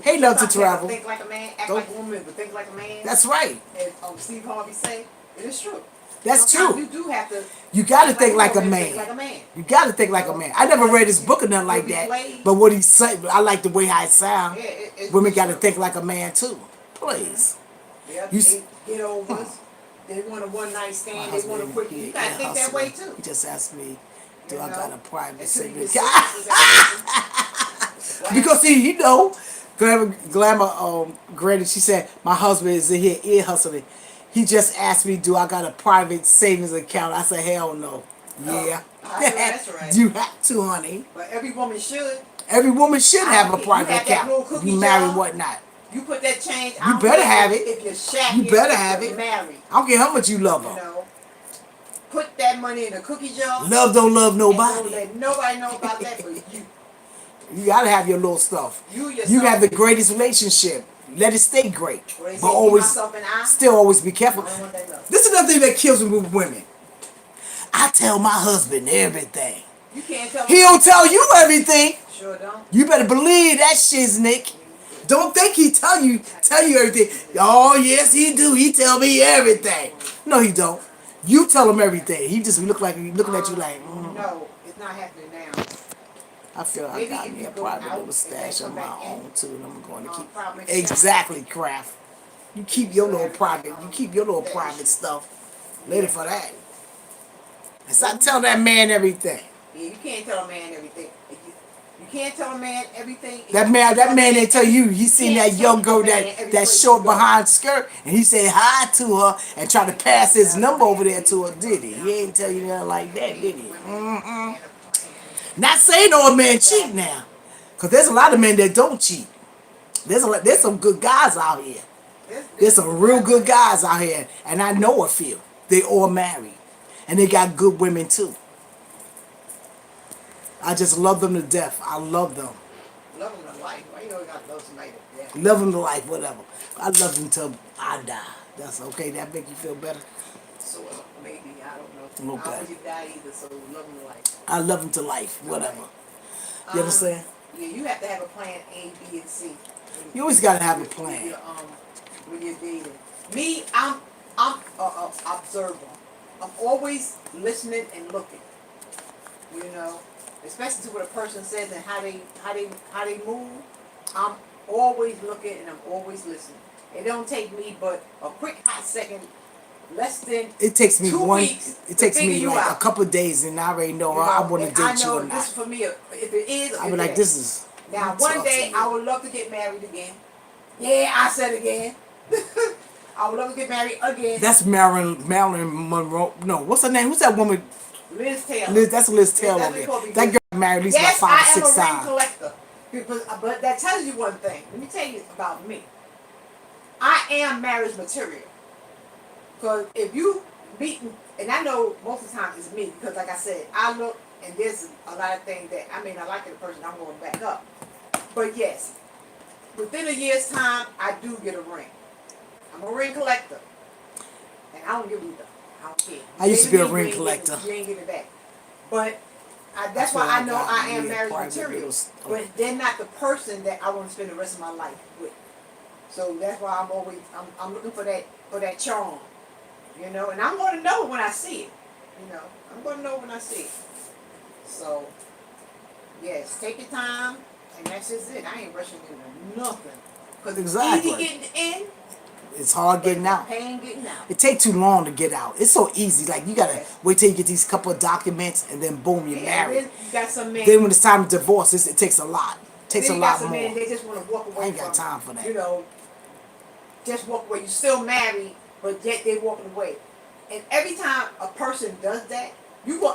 Speaker 1: Hey, love to
Speaker 3: sometimes you have
Speaker 1: travel.
Speaker 3: think like a man, act
Speaker 1: Don't-
Speaker 3: like a woman, but think like a man.
Speaker 1: That's right.
Speaker 3: As Steve Harvey say, it is true.
Speaker 1: That's
Speaker 3: Sometimes
Speaker 1: true.
Speaker 3: You do have to.
Speaker 1: You gotta think like a
Speaker 3: woman,
Speaker 1: man.
Speaker 3: Think like a man.
Speaker 1: You gotta think like a man. I never read his book or nothing like that. But what he said, I like the way how it sounds.
Speaker 3: Yeah, it's
Speaker 1: Women gotta
Speaker 3: true.
Speaker 1: think like a man too. Please.
Speaker 3: Yeah,
Speaker 1: You
Speaker 3: they get overs. They want a one night stand. They want a quick. You gotta think that way too.
Speaker 1: He just asked me, do
Speaker 3: You
Speaker 1: I
Speaker 3: know?
Speaker 1: got a private
Speaker 3: Until you
Speaker 1: signature?
Speaker 3: get serious with that person.
Speaker 1: Because he know, Glamour, granted, she said, my husband is in here ear hustling. He just asked me, do I got a private savings account? I said, hell no. Yeah.
Speaker 3: I know that's right.
Speaker 1: You have to, honey.
Speaker 3: But every woman should.
Speaker 1: Every woman should have a
Speaker 3: You
Speaker 1: private
Speaker 3: have that little
Speaker 1: account.
Speaker 3: cookie
Speaker 1: You marry
Speaker 3: jar.
Speaker 1: whatnot.
Speaker 3: You put that change.
Speaker 1: You better have it.
Speaker 3: If you're shack,
Speaker 1: You better have it.
Speaker 3: Married.
Speaker 1: I don't care how much you love
Speaker 3: You
Speaker 1: her.
Speaker 3: know. Put that money in a cookie jar.
Speaker 1: Love don't love
Speaker 3: And don't
Speaker 1: nobody.
Speaker 3: let nobody know about that but you.
Speaker 1: You gotta have your little stuff.
Speaker 3: You yourself.
Speaker 1: You have the greatest relationship. Let it stay great.
Speaker 3: Well, they say,
Speaker 1: But
Speaker 3: "Me,
Speaker 1: always,
Speaker 3: myself, and I."
Speaker 1: still always be careful.
Speaker 3: I don't want that love.
Speaker 1: This is another thing that kills me with women. I tell my husband everything.
Speaker 3: You can't tell
Speaker 1: He
Speaker 3: me.
Speaker 1: don't tell you everything.
Speaker 3: Sure don't.
Speaker 1: You better believe that shiznick. Don't think he tell you everything. Oh yes, he do. He tell me everything. No, he don't. You tell him everything. He just look like he looking at you like.
Speaker 3: No, it's not happening now.
Speaker 1: I feel I
Speaker 3: Maybe
Speaker 1: got
Speaker 3: if
Speaker 1: me
Speaker 3: you
Speaker 1: a
Speaker 3: go
Speaker 1: private
Speaker 3: out
Speaker 1: little
Speaker 3: and then
Speaker 1: stash of
Speaker 3: come
Speaker 1: my
Speaker 3: back in,
Speaker 1: own too, and I'm going to keep
Speaker 3: probably
Speaker 1: exactly craft. You
Speaker 3: if you
Speaker 1: keep your
Speaker 3: still
Speaker 1: little
Speaker 3: have that
Speaker 1: private. You keep your little
Speaker 3: that
Speaker 1: private
Speaker 3: issue.
Speaker 1: stuff later
Speaker 3: Yeah.
Speaker 1: for that. And
Speaker 3: Well,
Speaker 1: stop telling that man everything.
Speaker 3: yeah, you can't tell a man everything. If you can't tell a man everything. If
Speaker 1: That
Speaker 3: you
Speaker 1: man,
Speaker 3: can't
Speaker 1: that
Speaker 3: tell a
Speaker 1: man
Speaker 3: man
Speaker 1: didn't tell you. He
Speaker 3: you
Speaker 1: seen
Speaker 3: can't
Speaker 1: that young
Speaker 3: take a
Speaker 1: girl
Speaker 3: man every
Speaker 1: that
Speaker 3: place you
Speaker 1: short
Speaker 3: go.
Speaker 1: behind skirt, and he said hi to her and tried to pass his number over there to her. Did he? He ain't tell you nothing like that, did he?
Speaker 3: Women and a plan.
Speaker 1: Not saying no man cheat
Speaker 3: Exactly.
Speaker 1: now, cause there's a lot of men that don't cheat. There's some good guys out here.
Speaker 3: There's
Speaker 1: There's
Speaker 3: some
Speaker 1: some
Speaker 3: good
Speaker 1: real
Speaker 3: guys out
Speaker 1: good
Speaker 3: here.
Speaker 1: guys out here, and I know a few. They all married, and they got good women too. I just love them to death. I love them.
Speaker 3: Love them to life. Why you always gotta love somebody to death?
Speaker 1: Love them to life, whatever. I love them till I die. That's okay. That make you feel better.
Speaker 3: So maybe I don't know. I don't
Speaker 1: Okay.
Speaker 3: think you die either. So love them to life.
Speaker 1: I love them to life,
Speaker 3: To
Speaker 1: whatever.
Speaker 3: life.
Speaker 1: You
Speaker 3: Um,
Speaker 1: understand?
Speaker 3: yeah, you have to have a plan A, B, and C.
Speaker 1: You always gotta have a
Speaker 3: With
Speaker 1: plan.
Speaker 3: your when you're dating. Me, I'm a observer. I'm always listening and looking. You know, especially to what a person says and how they move. I'm always looking and I'm always listening. It don't take me but a quick hot second, less than
Speaker 1: It takes me
Speaker 3: 2 weeks
Speaker 1: it
Speaker 3: to
Speaker 1: takes
Speaker 3: figure
Speaker 1: me
Speaker 3: you
Speaker 1: like a
Speaker 3: out.
Speaker 1: couple of days, and I already know
Speaker 3: You
Speaker 1: I
Speaker 3: know,
Speaker 1: want to
Speaker 3: and I
Speaker 1: date you
Speaker 3: know
Speaker 1: or
Speaker 3: this
Speaker 1: not.
Speaker 3: for me. If it is,
Speaker 1: I
Speaker 3: if
Speaker 1: be like,
Speaker 3: it
Speaker 1: this
Speaker 3: ain't.
Speaker 1: is
Speaker 3: Now,
Speaker 1: you
Speaker 3: one
Speaker 1: talk to
Speaker 3: day
Speaker 1: me.
Speaker 3: I would love to get married again. Yeah, I said again. I would love to get married again.
Speaker 1: That's Marilyn Monroe. No, what's her name? Who's that woman?
Speaker 3: Liz Taylor.
Speaker 1: Liz. That's Liz
Speaker 3: Liz,
Speaker 1: Taylor
Speaker 3: that's
Speaker 1: over
Speaker 3: what they
Speaker 1: there.
Speaker 3: call me.
Speaker 1: That
Speaker 3: Liz.
Speaker 1: girl got married at least about
Speaker 3: Yes,
Speaker 1: five or
Speaker 3: I am
Speaker 1: six
Speaker 3: a ring
Speaker 1: times.
Speaker 3: collector. But that tells you one thing. Let me tell you about me. I am marriage material. Because if you meet, and I know most of the time it's me, because like I said, I look, and there's a lot of things that I mean I like in a person, I'm going back up. But yes, within a year's time, I do get a ring. I'm a ring collector, and I don't give a either. I don't care.
Speaker 1: I
Speaker 3: You
Speaker 1: used
Speaker 3: gave
Speaker 1: to
Speaker 3: it
Speaker 1: be a
Speaker 3: me,
Speaker 1: ring collector.
Speaker 3: you ain't getting it back. But
Speaker 1: I
Speaker 3: that's why
Speaker 1: feel
Speaker 3: I
Speaker 1: I
Speaker 3: know
Speaker 1: got
Speaker 3: I am
Speaker 1: me a
Speaker 3: marriage
Speaker 1: private
Speaker 3: material.
Speaker 1: little stuff.
Speaker 3: But they're not the person that I want to spend the rest of my life with. So that's why I'm looking for that charm, you know. And I'm going to know when I see it, you know. I'm going to know when I see it. So yes, take your time, and that's just it. I ain't rushing into nothing, cause it's easy
Speaker 1: Exactly.
Speaker 3: getting in,
Speaker 1: It's hard
Speaker 3: but
Speaker 1: getting
Speaker 3: it's a
Speaker 1: out.
Speaker 3: pain getting out.
Speaker 1: It take too long to get out. It's so easy. Like you gotta
Speaker 3: Yes.
Speaker 1: wait till you get these couple of documents, and then boom, you're
Speaker 3: Yeah, and
Speaker 1: married.
Speaker 3: then you got some men.
Speaker 1: Then when it's time to divorce, it takes a lot. It
Speaker 3: And
Speaker 1: takes
Speaker 3: then
Speaker 1: a
Speaker 3: you got
Speaker 1: lot
Speaker 3: some men.
Speaker 1: more.
Speaker 3: They just want to walk
Speaker 1: I
Speaker 3: away
Speaker 1: ain't got
Speaker 3: from,
Speaker 1: time for that.
Speaker 3: you know, just walk away. You're still married, but yet they walking away. And every time a person does that,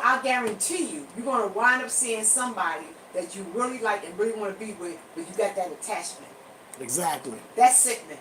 Speaker 3: I guarantee you're gonna wind up seeing somebody that you really like and really want to be with, but you got that attachment.
Speaker 1: Exactly.
Speaker 3: That's sickening.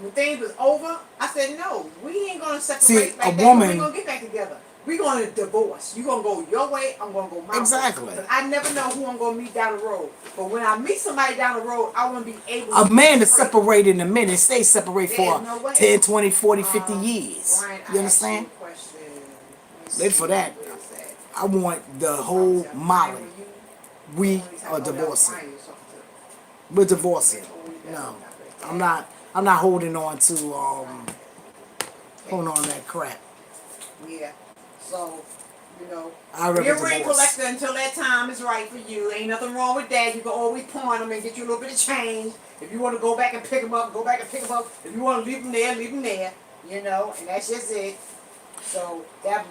Speaker 3: When things was over, I said, no, we ain't gonna
Speaker 1: See,
Speaker 3: separate
Speaker 1: a
Speaker 3: like that, but we
Speaker 1: woman.
Speaker 3: gonna get back together. We gonna divorce. You gonna go your way, I'm gonna go my way.
Speaker 1: Exactly.
Speaker 3: But I never know who I'm gonna meet down the road. But when I meet somebody down the road, I wanna be able
Speaker 1: A
Speaker 3: to be
Speaker 1: man is
Speaker 3: straight.
Speaker 1: separated in a minute, stay separated
Speaker 3: There is
Speaker 1: for
Speaker 3: no way.
Speaker 1: 10, 20, 40, 50 years.
Speaker 3: Brian,
Speaker 1: You
Speaker 3: I asked you a
Speaker 1: understand?
Speaker 3: question. Let me
Speaker 1: Later
Speaker 3: see
Speaker 1: for that,
Speaker 3: where it's at.
Speaker 1: I want the
Speaker 3: You probably
Speaker 1: whole
Speaker 3: said, Brian,
Speaker 1: Molly.
Speaker 3: were you?
Speaker 1: We
Speaker 3: Only time,
Speaker 1: are
Speaker 3: oh, that was
Speaker 1: divorcing.
Speaker 3: Brian you was talking to.
Speaker 1: We're divorcing.
Speaker 3: That
Speaker 1: No.
Speaker 3: was not very
Speaker 1: I'm
Speaker 3: bad.
Speaker 1: not I'm not holding on to
Speaker 3: Okay.
Speaker 1: holding on to that crap.
Speaker 3: Yeah. So, you know,
Speaker 1: I
Speaker 3: be
Speaker 1: rather
Speaker 3: a ring
Speaker 1: divorce.
Speaker 3: collector until that time is right for you. Ain't nothing wrong with that. You can always pawn them and get you a little bit of change. If you want to go back and pick them up, go back and pick them up. If you want to leave them there, leave them there. You know, and that's just it. So that's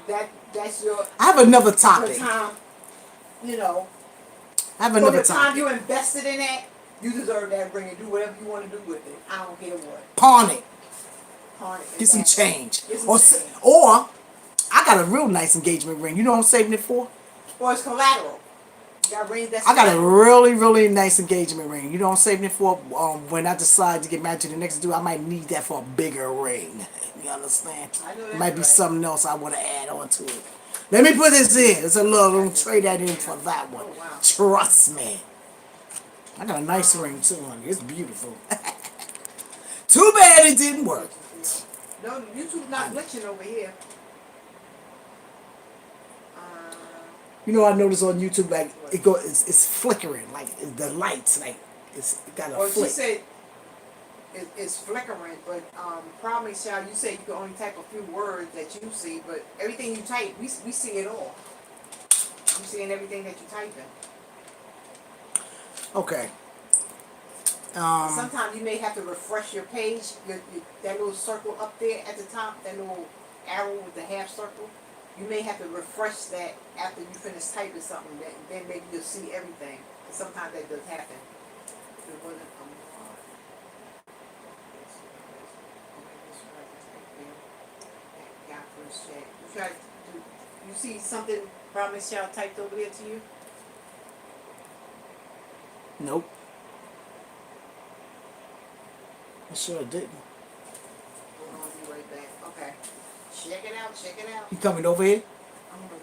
Speaker 1: I have another
Speaker 3: your
Speaker 1: topic.
Speaker 3: time. You know,
Speaker 1: I have
Speaker 3: for
Speaker 1: another
Speaker 3: the time
Speaker 1: topic.
Speaker 3: you invested in that, you deserve that ring and do whatever you want to do with it. I don't care what.
Speaker 1: Pawn it.
Speaker 3: Pawn it.
Speaker 1: Get some
Speaker 3: Exactly.
Speaker 1: change.
Speaker 3: Get some
Speaker 1: Or
Speaker 3: change.
Speaker 1: or I got a real nice engagement ring. You know what I'm saving it for?
Speaker 3: Or it's collateral. You got rings that's
Speaker 1: I got a
Speaker 3: collateral.
Speaker 1: really, really nice engagement ring. You know what I'm saving it for? When I decide to get married to the next dude, I might need that for a bigger ring. You understand?
Speaker 3: I know
Speaker 1: It
Speaker 3: that's
Speaker 1: might be
Speaker 3: right.
Speaker 1: something else I want to add on to it. Let me put this in. It's a little, don't trade that in for that one.
Speaker 3: Oh wow.
Speaker 1: Trust me. I got a nice
Speaker 3: Um,
Speaker 1: ring too, honey. It's beautiful. Too bad it didn't work.
Speaker 3: No, YouTube's not glitching over here. Uh,
Speaker 1: You know, I noticed on YouTube, like it's flickering, like the lights, like It got a
Speaker 3: Well, she
Speaker 1: flick.
Speaker 3: said it's flickering, but probably, Shal, you said you can only type a few words that you see, but everything you type, we see it all. I'm seeing everything that you typing.
Speaker 1: Okay.
Speaker 3: Sometimes you may have to refresh your page, that little circle up there at the top, that little arrow with the half circle. You may have to refresh that after you finish typing something, then maybe you'll see everything. Sometimes that does happen. It wasn't, got first check. You try to you see something probably Shal typed over there to you?
Speaker 1: Nope. I sure didn't.
Speaker 3: Hold on, I'll be right back. Okay. Check it out, check it out.
Speaker 1: You coming over here?
Speaker 3: I don't know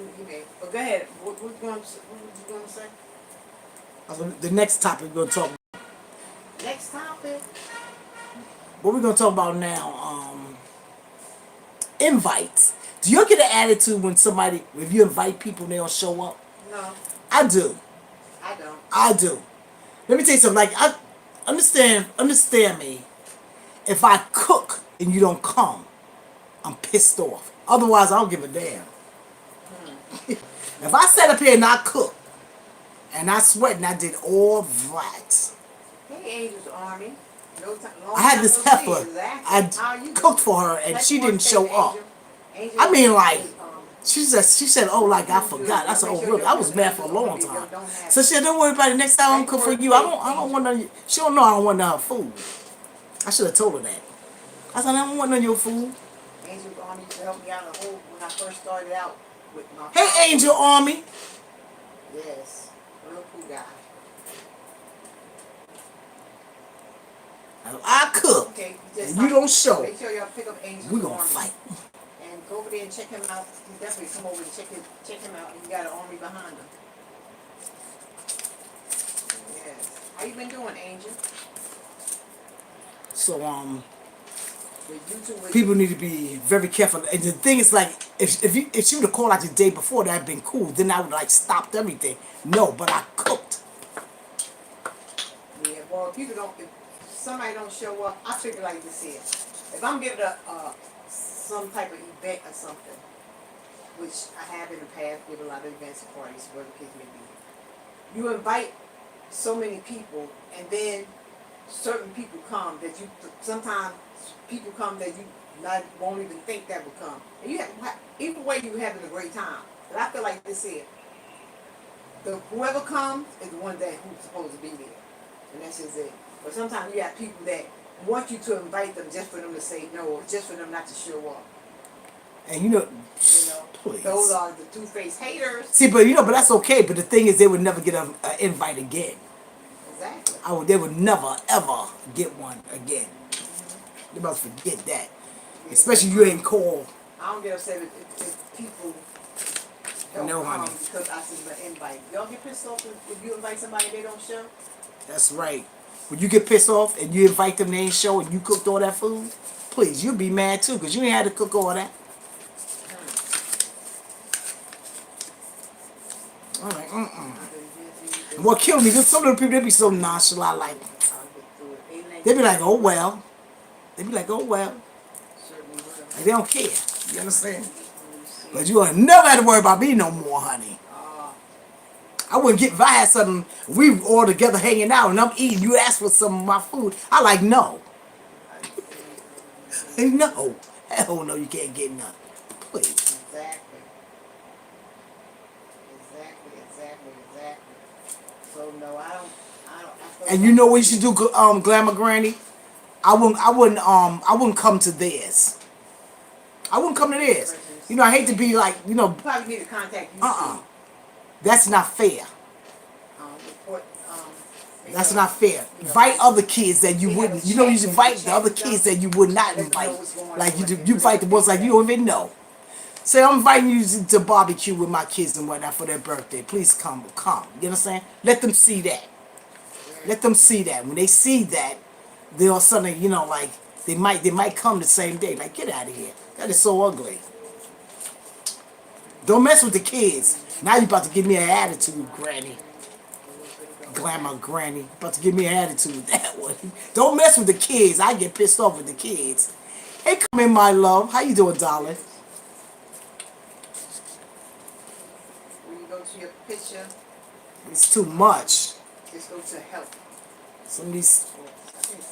Speaker 3: what you may. But go ahead. What was you gonna say?
Speaker 1: The next topic we're gonna talk.
Speaker 3: Next topic.
Speaker 1: What we're gonna talk about now? Invites. Do you get an attitude when if you invite people and they don't show up?
Speaker 3: No,
Speaker 1: I do.
Speaker 3: I don't.
Speaker 1: I do. Let me tell you something. Like I understand me. If I cook and you don't come, I'm pissed off. Otherwise, I don't give a damn. If I sat up here and I cook and I sweat and I did all that,
Speaker 3: Hey, Angel's Army. No time. Long
Speaker 1: I had
Speaker 3: time
Speaker 1: this
Speaker 3: no see.
Speaker 1: heifer.
Speaker 3: Exactly.
Speaker 1: I
Speaker 3: How you
Speaker 1: cooked
Speaker 3: doing?
Speaker 1: for her and
Speaker 3: That's
Speaker 1: she
Speaker 3: one
Speaker 1: didn't
Speaker 3: thing,
Speaker 1: show up.
Speaker 3: Angel. Angel
Speaker 1: I mean,
Speaker 3: is,
Speaker 1: like,
Speaker 3: um,
Speaker 1: she said, oh, like I forgot. I said, oh, really? I was mad for a long time. So she said, don't worry about it. Next time I'm cook for you. I don't want none. She don't know I don't want none of her food. I should have told her that. I said, I don't want none of your food.
Speaker 3: Angel's Army used to help me out a whole when I first started out with my.
Speaker 1: Hey, Angel Army.
Speaker 3: Yes, real cool guy.
Speaker 1: I cook.
Speaker 3: Okay,
Speaker 1: And you don't show.
Speaker 3: Make sure y'all pick up Angel's
Speaker 1: We're gonna
Speaker 3: Army.
Speaker 1: fight.
Speaker 3: And go over there and check him out. You definitely come over and check him out. And you got an army behind him. Yes. How you been doing, Angel?
Speaker 1: So
Speaker 3: With YouTube,
Speaker 1: people need to be very careful. And the thing is, like, if she would have called out the day before, that'd been cool. Then I would like stopped everything. No, but I cooked.
Speaker 3: yeah. Well, if somebody don't show up, I figure like this here. If I'm giving some type of event or something, which I have in the past, give a lot of events and parties, whatever the case may be. You invite so many people, and then certain people come that you sometimes people come that you won't even think that would come. And you have either way you having a great time. But I feel like this here. Whoever comes is the one who's supposed to be there. And that's just it. But sometimes you have people that want you to invite them just for them to say no, or just for them not to show up.
Speaker 1: And you know,
Speaker 3: Please. Those are the two-faced haters.
Speaker 1: See, but but that's okay. But the thing is, they would never get an invite again.
Speaker 3: Exactly.
Speaker 1: They would never ever get one again. They must forget that.
Speaker 3: Yeah.
Speaker 1: Especially you ain't called.
Speaker 3: I don't get upset if people don't
Speaker 1: No,
Speaker 3: come
Speaker 1: honey.
Speaker 3: because I send them an invite. Y'all get pissed off if you invite somebody they don't show?
Speaker 1: That's right. When you get pissed off and you invite them, they ain't show, and you cooked all that food, please, you'll be mad too, because you ain't had to cook all that. All right, And what killed me, because some of the people, they be so nonchalant, like, they be like, oh well. They be like, oh well. Like, they don't care. You understand? But you will never have to worry about me no more, honey. I wouldn't get, if I had something, we all together hanging out and I'm eating, you ask for some of my food, I like, no. No. Hell no, you can't get none. Please.
Speaker 3: Exactly. So no, I don't.
Speaker 1: And you know what you should do, Glamour Granny? I wouldn't come to theirs. I wouldn't come to theirs. You know, I hate to be like,
Speaker 3: You probably need to contact you.
Speaker 1: That's not fair.
Speaker 3: Report,
Speaker 1: That's not fair. Invite other kids that you wouldn't. You know, you should invite the other kids that you would not invite. Like you invite the ones like you don't even know. Say, I'm inviting you to barbecue with my kids and whatnot for their birthday. Please come. You understand? Let them see that. Let them see that. When they see that, they'll suddenly, like they might come the same day. Like, get out of here. That is so ugly. Don't mess with the kids. Now you about to give me an attitude, Granny. Glamour Granny. About to give me an attitude with that one. Don't mess with the kids. I get pissed off with the kids. Hey, come in, my love. How you doing, darling?
Speaker 3: When you go to your picture,
Speaker 1: It's too much.
Speaker 3: just go to help.
Speaker 1: Some of these.
Speaker 3: I think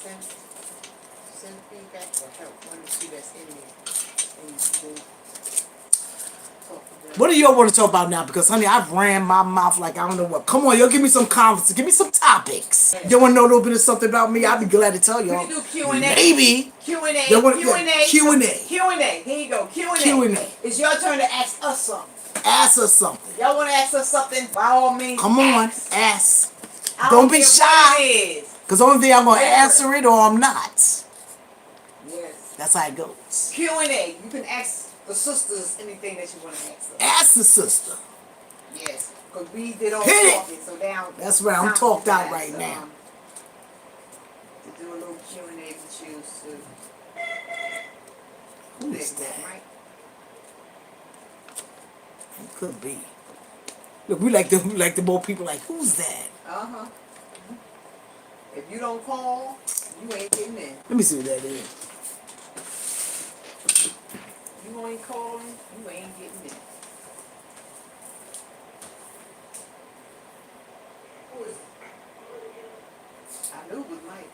Speaker 3: send feedback or help. One of the two that's in there. And then talk to them.
Speaker 1: What do y'all want to talk about now? Because, honey, I've ran my mouth like I don't know what. Come on, y'all, give me some conversation. Give me some topics. You want to know a little bit of something about me? I'd be glad to tell
Speaker 3: We
Speaker 1: y'all.
Speaker 3: can do Q&A.
Speaker 1: Maybe.
Speaker 3: Q&A.
Speaker 1: They want-
Speaker 3: Q&A.
Speaker 1: Q&A.
Speaker 3: Q&A. Here you go. Q&A.
Speaker 1: Q&A.
Speaker 3: It's your turn to ask us something.
Speaker 1: Ask us something.
Speaker 3: Y'all want to ask us something? By all means,
Speaker 1: Come on,
Speaker 3: ask.
Speaker 1: ask.
Speaker 3: I
Speaker 1: Don't be
Speaker 3: care
Speaker 1: shy.
Speaker 3: what it is.
Speaker 1: Because the only thing I'm going to
Speaker 3: Whatever.
Speaker 1: answer it or I'm not.
Speaker 3: Yes.
Speaker 1: That's how it goes.
Speaker 3: Q&A. You can ask the sisters anything that you want to ask us.
Speaker 1: Ask the sister.
Speaker 3: Yes. Because we did all
Speaker 1: Hit it.
Speaker 3: talking. So now.
Speaker 1: That's right, I'm
Speaker 3: time for
Speaker 1: talked
Speaker 3: you
Speaker 1: out
Speaker 3: guys
Speaker 1: right
Speaker 3: to,
Speaker 1: now.
Speaker 3: To do a little Q&A with you. So,
Speaker 1: Who is that?
Speaker 3: Mike?
Speaker 1: It could be. Look, we like the more people like, who's that?
Speaker 3: Uh-huh. If you don't call, you ain't getting in.
Speaker 1: Let me see what that is.
Speaker 3: You ain't calling, you ain't getting in. Who is it? I knew it was Mike.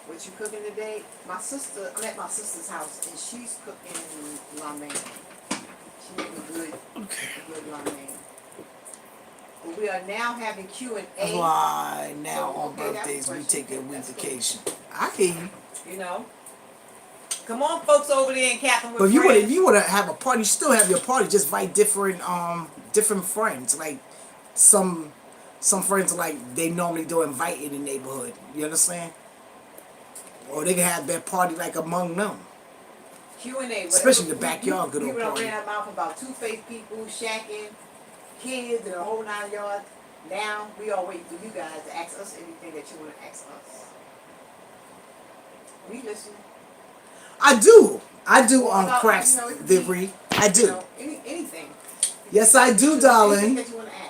Speaker 3: What you cooking today? My sister, I'm at my sister's house and she's cooking ramen. She make a good ramen. But we are now having Q&A.
Speaker 1: That's why now
Speaker 3: So,
Speaker 1: on
Speaker 3: okay, that's
Speaker 1: birthdays
Speaker 3: the
Speaker 1: we
Speaker 3: question.
Speaker 1: take a week
Speaker 3: That's cool.
Speaker 1: vacation. I hear you.
Speaker 3: You know? Come on, folks over there in Catherine with
Speaker 1: But
Speaker 3: friends.
Speaker 1: if you wanna have a party, you still have your party. Just invite different friends. Like some friends like they normally don't invite in the neighborhood. You understand? Or they can have their party like among them.
Speaker 3: Q&A.
Speaker 1: Especially the backyard good old
Speaker 3: We
Speaker 1: party.
Speaker 3: ran our mouth about two-faced people, shacking, kids, and the whole 9 yards. Now, we are waiting for you guys to ask us anything that you want to ask us. We listen.
Speaker 1: I do
Speaker 3: About,
Speaker 1: crafts
Speaker 3: you know, it could
Speaker 1: delivery. I
Speaker 3: You
Speaker 1: do.
Speaker 3: know, anything.
Speaker 1: Yes, I do,
Speaker 3: Anything
Speaker 1: darling.
Speaker 3: that you want to ask.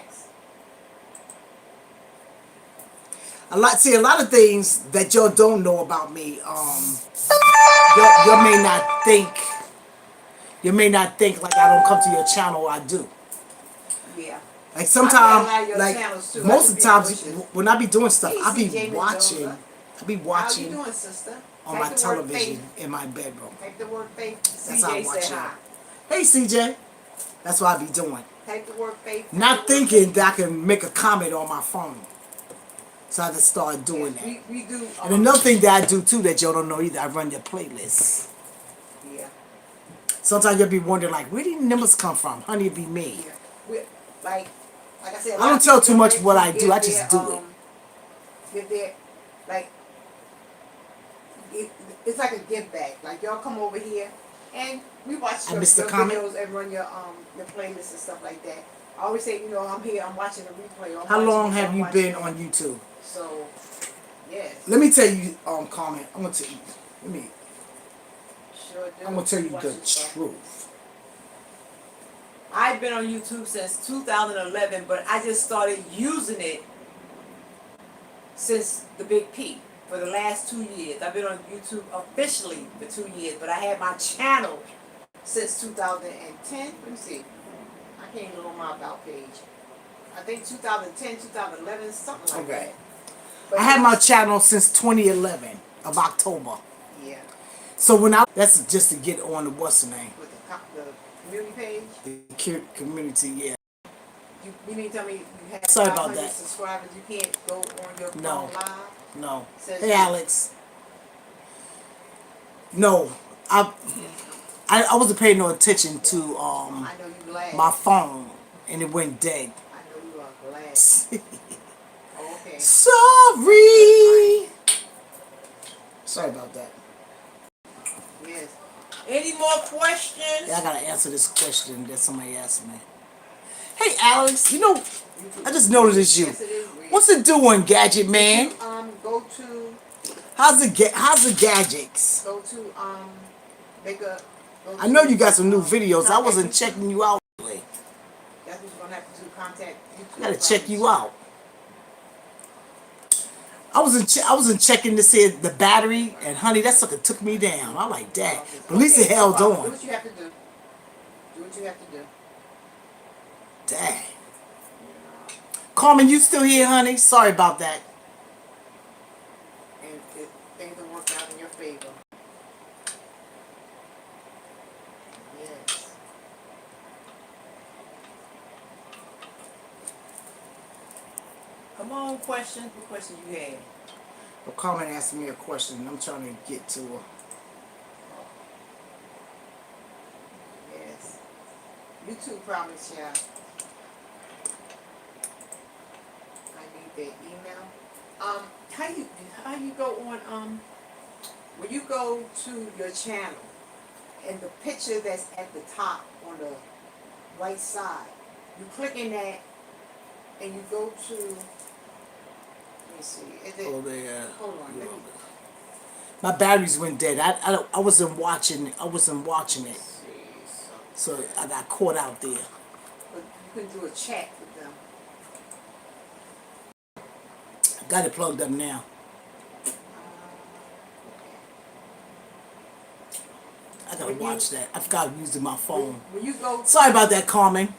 Speaker 1: A lot of things that y'all don't know about me. You may not think like I don't come to your channel. I do.
Speaker 3: Yeah.
Speaker 1: Like
Speaker 3: I
Speaker 1: sometimes,
Speaker 3: got a lot of your
Speaker 1: like
Speaker 3: channels, too. I
Speaker 1: most
Speaker 3: just
Speaker 1: of the
Speaker 3: be in
Speaker 1: times
Speaker 3: wishes.
Speaker 1: when I be doing stuff,
Speaker 3: Hey,
Speaker 1: I be
Speaker 3: CJ
Speaker 1: watching.
Speaker 3: Mendoza.
Speaker 1: I be
Speaker 3: How you
Speaker 1: watching
Speaker 3: doing, sister?
Speaker 1: on
Speaker 3: Type
Speaker 1: my
Speaker 3: the word
Speaker 1: television
Speaker 3: faith.
Speaker 1: in my bedroom.
Speaker 3: Type the word faith.
Speaker 1: That's how I
Speaker 3: CJ
Speaker 1: watch
Speaker 3: said
Speaker 1: it.
Speaker 3: hi.
Speaker 1: Hey, CJ. That's what I be doing.
Speaker 3: Type the word faith. Type
Speaker 1: Not
Speaker 3: the word
Speaker 1: thinking
Speaker 3: faith.
Speaker 1: that I can make a comment on my phone. So I just started doing
Speaker 3: Yes,
Speaker 1: that.
Speaker 3: we do.
Speaker 1: And another thing that I do too that y'all don't know either, I run your playlists.
Speaker 3: Yeah,
Speaker 1: Sometimes you'll be wondering like, where did numbers come from? Honey, it be me.
Speaker 3: yeah. We like I said.
Speaker 1: I don't tell too much what I do. I just do it.
Speaker 3: Give their like it's like a give back. Like y'all come over here and we watch
Speaker 1: I
Speaker 3: your
Speaker 1: missed the comment.
Speaker 3: videos and run your playlists and stuff like that. I always say, you know, I'm here. I'm watching the replay. Or I'm
Speaker 1: How
Speaker 3: watching
Speaker 1: long
Speaker 3: this,
Speaker 1: have
Speaker 3: I'm
Speaker 1: you
Speaker 3: watching
Speaker 1: been
Speaker 3: that.
Speaker 1: on YouTube?
Speaker 3: So, yes.
Speaker 1: Let me tell you, comment. I'm gonna tell you.
Speaker 3: Sure do.
Speaker 1: I'm gonna tell you
Speaker 3: Watch
Speaker 1: the
Speaker 3: this stuff.
Speaker 1: truth.
Speaker 3: I've been on YouTube since 2011, but I just started using it since the Big P for the last 2 years. I've been on YouTube officially for 2 years, but I had my channel since 2010. Let me see. I can't even go on my about page. I think 2010, 2011, something like
Speaker 1: Okay.
Speaker 3: that. But
Speaker 1: I had my channel since 2011 of October.
Speaker 3: Yeah.
Speaker 1: So that's just to get on the what's the name?
Speaker 3: With the community page.
Speaker 1: The community, yeah.
Speaker 3: You mean to tell me you have
Speaker 1: Sorry about
Speaker 3: 500
Speaker 1: that.
Speaker 3: subscribers? You can't go on your
Speaker 1: No.
Speaker 3: phone live?
Speaker 1: No.
Speaker 3: Says
Speaker 1: Hey
Speaker 3: you.
Speaker 1: Alex. No. I wasn't paying no attention to
Speaker 3: I know you glad.
Speaker 1: my phone and it went dead.
Speaker 3: I know you are glad. Oh, okay.
Speaker 1: Sorry. Sorry about that.
Speaker 3: Yes. Any more questions?
Speaker 1: Yeah, I gotta answer this question that somebody asked me. Hey Alex, you know, I just noticed it's you.
Speaker 3: Yes, it is weird.
Speaker 1: What's it doing, Gadget Man?
Speaker 3: Go to
Speaker 1: How's the gadgets?
Speaker 3: go to make a. Go
Speaker 1: I know
Speaker 3: to,
Speaker 1: you got some new videos. I
Speaker 3: contact
Speaker 1: wasn't
Speaker 3: YouTube.
Speaker 1: checking you out lately.
Speaker 3: That's what you're gonna have to do. Contact YouTube.
Speaker 1: I gotta check you out. I wasn't checking to see the battery, and honey, that sucker took me down. I'm like, dang. But at least it
Speaker 3: Okay, no
Speaker 1: held
Speaker 3: problem. Do
Speaker 1: on.
Speaker 3: what you have to do. Do what you have to do.
Speaker 1: Dang. Carmen, you still here, honey? Sorry about that.
Speaker 3: And things will work out in your favor. Yes. Come on, question. What question you had?
Speaker 1: Well, Carmen asked me a question, and I'm trying to get to her.
Speaker 3: Yes. You too, promise, yeah. I need their email. How you go on when you go to your channel and the picture that's at the top on the right side, you click in that and you go to, let me see, is it,
Speaker 1: Oh, they,
Speaker 3: hold on, let me,
Speaker 1: my batteries went dead. I wasn't watching. I wasn't watching
Speaker 3: let's
Speaker 1: it,
Speaker 3: see,
Speaker 1: so I got caught out there.
Speaker 3: but you can do a chat with them.
Speaker 1: Got it plugged up now. I gotta
Speaker 3: When you-
Speaker 1: watch that. I forgot using my phone.
Speaker 3: When you go
Speaker 1: Sorry about that, Carmen.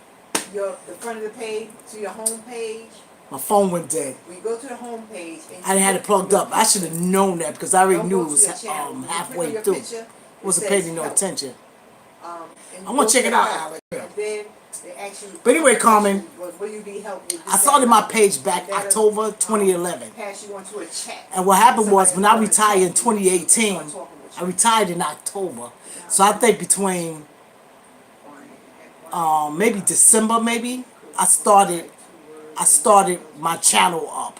Speaker 3: the front of the page to your home page,
Speaker 1: My phone went dead.
Speaker 3: when you go to the home page and
Speaker 1: I didn't have it plugged up. I should have known that because I already
Speaker 3: don't
Speaker 1: knew
Speaker 3: go
Speaker 1: it
Speaker 3: to your
Speaker 1: was
Speaker 3: channel. When you click on
Speaker 1: halfway
Speaker 3: your
Speaker 1: through.
Speaker 3: picture,
Speaker 1: Wasn't
Speaker 3: it
Speaker 1: paying
Speaker 3: says
Speaker 1: no
Speaker 3: help.
Speaker 1: attention.
Speaker 3: And
Speaker 1: I'm gonna
Speaker 3: go
Speaker 1: check
Speaker 3: to
Speaker 1: it out,
Speaker 3: help.
Speaker 1: Alex.
Speaker 3: And then they ask you.
Speaker 1: But anyway,
Speaker 3: what
Speaker 1: Carmen,
Speaker 3: question, what you need help with?
Speaker 1: I started my page back
Speaker 3: And that'll,
Speaker 1: October 2011.
Speaker 3: pass you onto a chat.
Speaker 1: And what happened was when I
Speaker 3: Somebody
Speaker 1: retired in
Speaker 3: will chat with you and
Speaker 1: 2018,
Speaker 3: start talking with
Speaker 1: I
Speaker 3: you.
Speaker 1: retired in October. So I think between maybe December, maybe I started my channel up,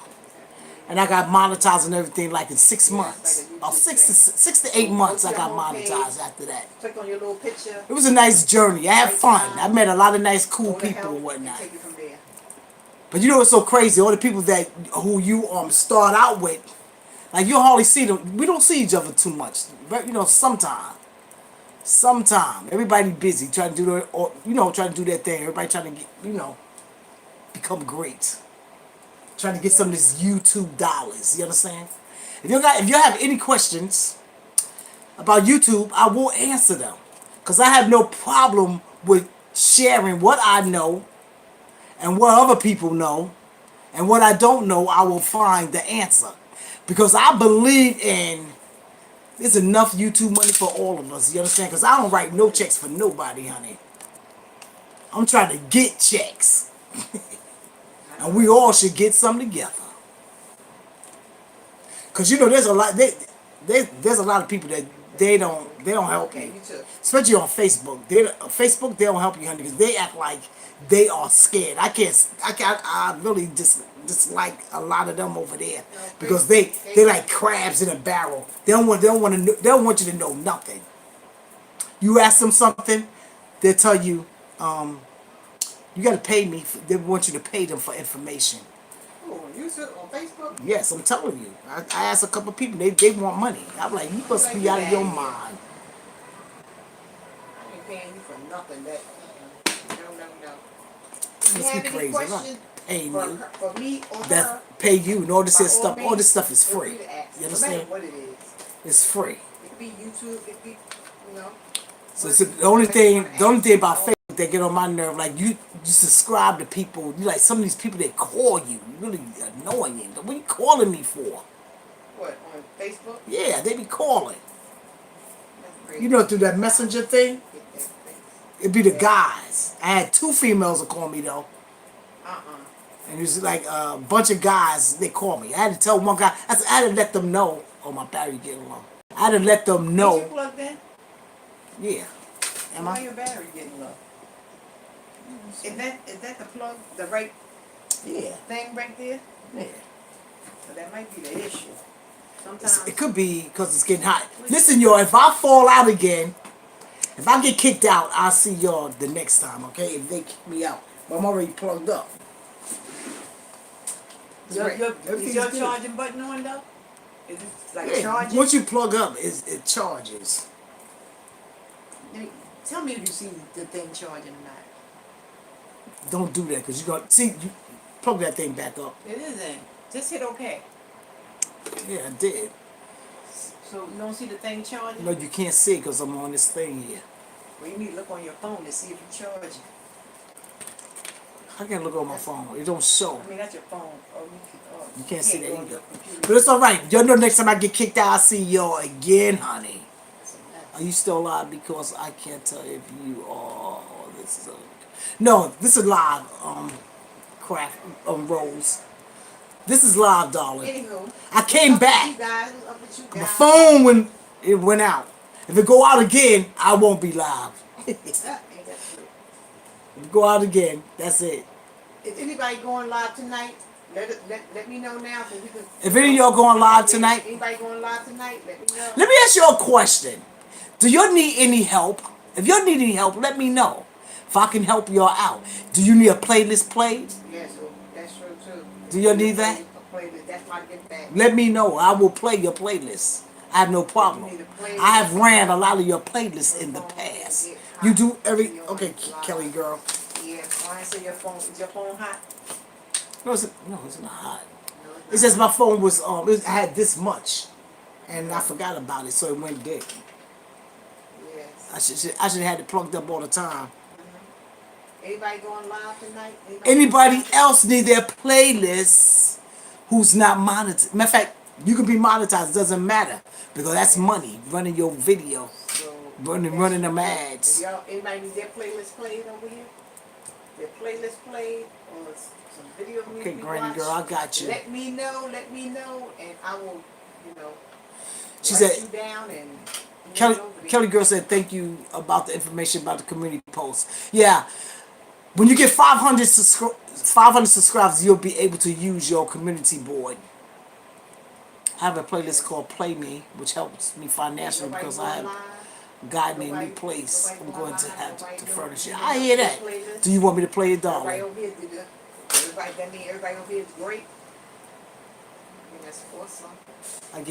Speaker 1: and I got monetized and everything like in 6 months. About 6 to 8 months, I got monetized after that.
Speaker 3: Click on your little picture.
Speaker 1: It was a nice journey. I had fun. I met a lot of nice, cool
Speaker 3: Go to
Speaker 1: people
Speaker 3: help
Speaker 1: and whatnot.
Speaker 3: take it from there.
Speaker 1: But you know what's so crazy? All the people that who you start out with, like you hardly see them. We don't see each other too much. But you know, sometime everybody busy trying to do their, or trying to do their thing. Everybody trying to get, become great. Trying to get some of this YouTube dollars. You understand? If you have any questions about YouTube, I will answer them. Cause I have no problem with sharing what I know and what other people know. And what I don't know, I will find the answer. Because I believe in there's enough YouTube money for all of us. You understand? Because I don't write no checks for nobody, honey. I'm trying to get checks. And we all should get some together. Because there's a lot there's a lot of people that they don't help
Speaker 3: Okay,
Speaker 1: you.
Speaker 3: you too.
Speaker 1: Especially on Facebook. Facebook they don't help you, honey, because they act like they are scared. I really dislike a lot of them over there.
Speaker 3: No,
Speaker 1: Because they like crabs in a barrel. They don't want you to know nothing. You ask them something, they'll tell you, you gotta pay me. They want you to pay them for information.
Speaker 3: Oh, on YouTube, on Facebook?
Speaker 1: Yes, I'm telling you. I asked a couple of people, they want money. I'm like, you must be out of your mind.
Speaker 3: I ain't paying you for nothing. That no.
Speaker 1: Must
Speaker 3: You
Speaker 1: be
Speaker 3: have any
Speaker 1: crazy. I'm not
Speaker 3: questions
Speaker 1: paying
Speaker 3: for,
Speaker 1: you.
Speaker 3: for me or her?
Speaker 1: That pay you and all this
Speaker 3: By
Speaker 1: here stuff. All this
Speaker 3: means,
Speaker 1: stuff is
Speaker 3: feel
Speaker 1: free.
Speaker 3: free to ask.
Speaker 1: You
Speaker 3: No
Speaker 1: understand?
Speaker 3: matter what it is.
Speaker 1: It's free.
Speaker 3: It could be YouTube. It could be,
Speaker 1: So the only thing about Facebook that get on my nerve, like you subscribe to people. You like some of these people that call you, really annoying. What are you calling me for?
Speaker 3: What, on Facebook?
Speaker 1: Yeah, they be calling.
Speaker 3: That's crazy.
Speaker 1: Through that messenger thing.
Speaker 3: Get that thing.
Speaker 1: It'd be the guys. I had 2 females that call me though.
Speaker 3: Uh-uh.
Speaker 1: And it was like a bunch of guys, they called me. I had to tell one guy, I had to let them know. Oh, my battery getting low. I had to let them
Speaker 3: Is you
Speaker 1: know.
Speaker 3: plugged in?
Speaker 1: Yeah. Am
Speaker 3: Why
Speaker 1: I?
Speaker 3: your battery getting low? Is that the plug, the right
Speaker 1: Yeah.
Speaker 3: thing right there?
Speaker 1: Yeah.
Speaker 3: So that might be the issue. Sometimes.
Speaker 1: It could be because it's getting hot. Listen, y'all, if I fall out again, if I get kicked out, I'll see y'all the next time, okay? If they kick me out. But I'm already plugged up.
Speaker 3: Is
Speaker 1: Everything's
Speaker 3: your
Speaker 1: good.
Speaker 3: charging button on though? Is it like
Speaker 1: Yeah,
Speaker 3: charging?
Speaker 1: once you plug up, it charges.
Speaker 3: Tell me if you see the thing charging or not.
Speaker 1: Don't do that because you're going to see, you plug that thing back up.
Speaker 3: It isn't. Just hit OK.
Speaker 1: Yeah, I did.
Speaker 3: So you don't see the thing charging?
Speaker 1: No, you can't see it because I'm on this thing here.
Speaker 3: Well, you need to look on your phone to see if you charging.
Speaker 1: I can't look on my phone. It don't show.
Speaker 3: I mean, that's your phone. Oh,
Speaker 1: You can't see that
Speaker 3: go on
Speaker 1: either.
Speaker 3: your computer.
Speaker 1: But it's all right. You know, next time I get kicked out, I'll see y'all again, honey.
Speaker 3: That's a
Speaker 1: Are
Speaker 3: mess.
Speaker 1: you still live? Because I can't tell if you are. This is a, no, this is live. Craft rolls. This is live, darling.
Speaker 3: Anywho,
Speaker 1: I
Speaker 3: what's
Speaker 1: came
Speaker 3: up with you
Speaker 1: back.
Speaker 3: guys? What's up with you
Speaker 1: My
Speaker 3: guys?
Speaker 1: phone when it went out. If it go out again, I won't be live. If
Speaker 3: Ain't that true?
Speaker 1: it go out again, that's it.
Speaker 3: Is anybody going live tonight? Let me know now so we can.
Speaker 1: If any of y'all going live tonight,
Speaker 3: Anybody going live tonight? Let me know.
Speaker 1: let me ask you a question. Do you need any help? If you need any help, let me know. If I can help y'all out. Do you need a playlist played?
Speaker 3: Yeah, so that's true too.
Speaker 1: Do you need that?
Speaker 3: A playlist. That's my get back.
Speaker 1: Let me know. I will play your playlist. I have no problem. I have ran a lot of your playlists in the past. You do every... Okay, Kelly girl.
Speaker 3: Yeah, why say your phone? Is your phone hot?
Speaker 1: No, it's not hot.
Speaker 3: No, it's
Speaker 1: It's
Speaker 3: not.
Speaker 1: just my phone was... I had this much. And I forgot about it, so it went dead.
Speaker 3: Yes.
Speaker 1: I should have had it plugged up all the time.
Speaker 3: Anybody going live tonight?
Speaker 1: Anybody else need their playlist who's not monetized? Matter of fact, you can be monetized. It doesn't matter because that's money. Running your video,
Speaker 3: So,
Speaker 1: running them
Speaker 3: if
Speaker 1: ads.
Speaker 3: y'all, anybody need their playlist played over here? Their playlist played or some video music
Speaker 1: Okay,
Speaker 3: we
Speaker 1: Granny
Speaker 3: watch?
Speaker 1: girl, I got you.
Speaker 3: Let me know, and I will,
Speaker 1: She
Speaker 3: write
Speaker 1: said,
Speaker 3: you down and
Speaker 1: Kelly,
Speaker 3: over to
Speaker 1: Kelly
Speaker 3: you.
Speaker 1: girl said, thank you about the information about the community post. Yeah, when you get 500 subscribers, you'll be able to use your community board. I have a playlist called Play Me, which helps me financially
Speaker 3: Nobody
Speaker 1: because I
Speaker 3: going
Speaker 1: have
Speaker 3: live?
Speaker 1: gotten a new
Speaker 3: Nobody,
Speaker 1: place.
Speaker 3: nobody
Speaker 1: I'm
Speaker 3: going
Speaker 1: going to
Speaker 3: live?
Speaker 1: have
Speaker 3: Nobody
Speaker 1: to
Speaker 3: know
Speaker 1: furnish it.
Speaker 3: you
Speaker 1: I
Speaker 3: know
Speaker 1: hear
Speaker 3: your
Speaker 1: that.
Speaker 3: playlist?
Speaker 1: Do you want me to play it,
Speaker 3: Everybody
Speaker 1: darling?
Speaker 3: over here did it. Everybody, that mean everybody over here is great. I mean, that's awesome.
Speaker 1: I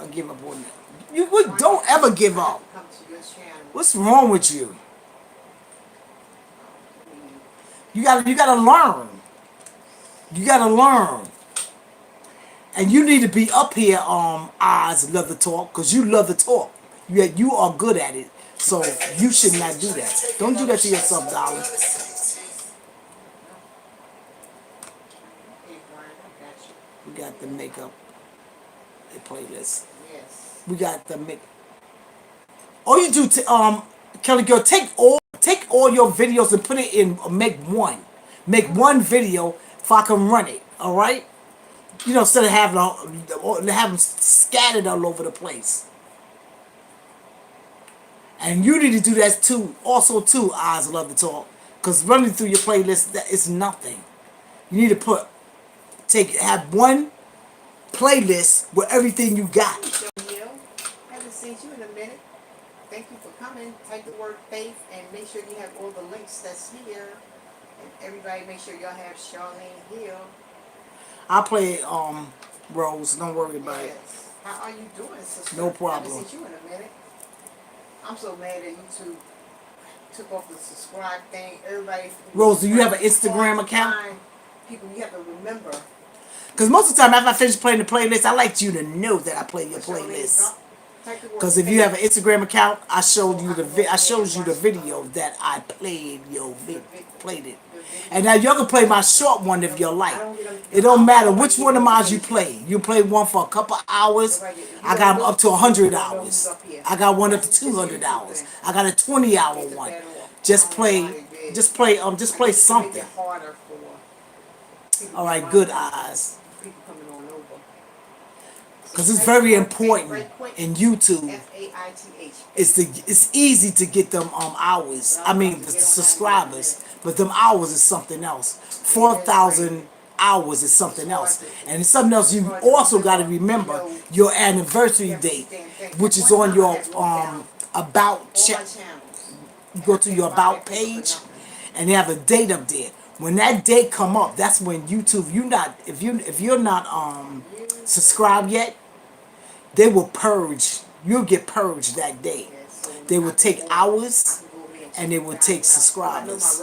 Speaker 1: give up on it. Don't ever give
Speaker 3: I have
Speaker 1: up.
Speaker 3: to come to your channel.
Speaker 1: What's wrong with you?
Speaker 3: I mean,
Speaker 1: You gotta learn. You gotta learn. And you need to be up here, Oz, love to talk, because you love to talk. You are good at it. So you should not do that. Don't do that to yourself, darling.
Speaker 3: hey, Brian, I got you.
Speaker 1: We got the makeup playlist.
Speaker 3: Yes.
Speaker 1: We got the make. All you do, Kelly girl, take all your videos and put it in. Make one video if I can run it. All right. Instead of having them scattered all over the place. And you need to do that too. Also, too, Eyes love to talk. Because running through your playlist, that is nothing. You need to have one playlist with everything you got.
Speaker 3: So, Yall, haven't seen you in a minute. Thank you for coming. Type the word faith and make sure you have all the links that's here. And everybody make sure y'all have Charlene Hill.
Speaker 1: I'll play Rose. Don't worry about it.
Speaker 3: Yes. How are you doing, sister?
Speaker 1: No problem.
Speaker 3: Haven't seen you in a minute. I'm so mad that YouTube took off the subscribe thing. Everybody.
Speaker 1: Rose, do you have an Instagram account?
Speaker 3: People, you have to remember.
Speaker 1: Because most of the time after I finish playing the playlist, I like you to know that I play your playlist. Because if you have an Instagram account, I showed you the video that I played played it. And now y'all can play my short one if you like. It don't matter which one of mine you play. You play one for a couple hours. I got them up to 100 hours. I got one up to 200 hours. I got a 20-hour one. Just play something. All right, good eyes. Because it's very important in YouTube.
Speaker 3: FAITH.
Speaker 1: It's easy to get them hours. I mean the subscribers, but them hours is something else. 4,000 hours is something else, and it's something else. You also got to remember your anniversary date, which is on your about check. You go to your about page, and they have a date up there. When that date come up, that's when YouTube. If you're not subscribed yet, they will purge. You'll get purged that day. They will take hours, and they will take subscribers.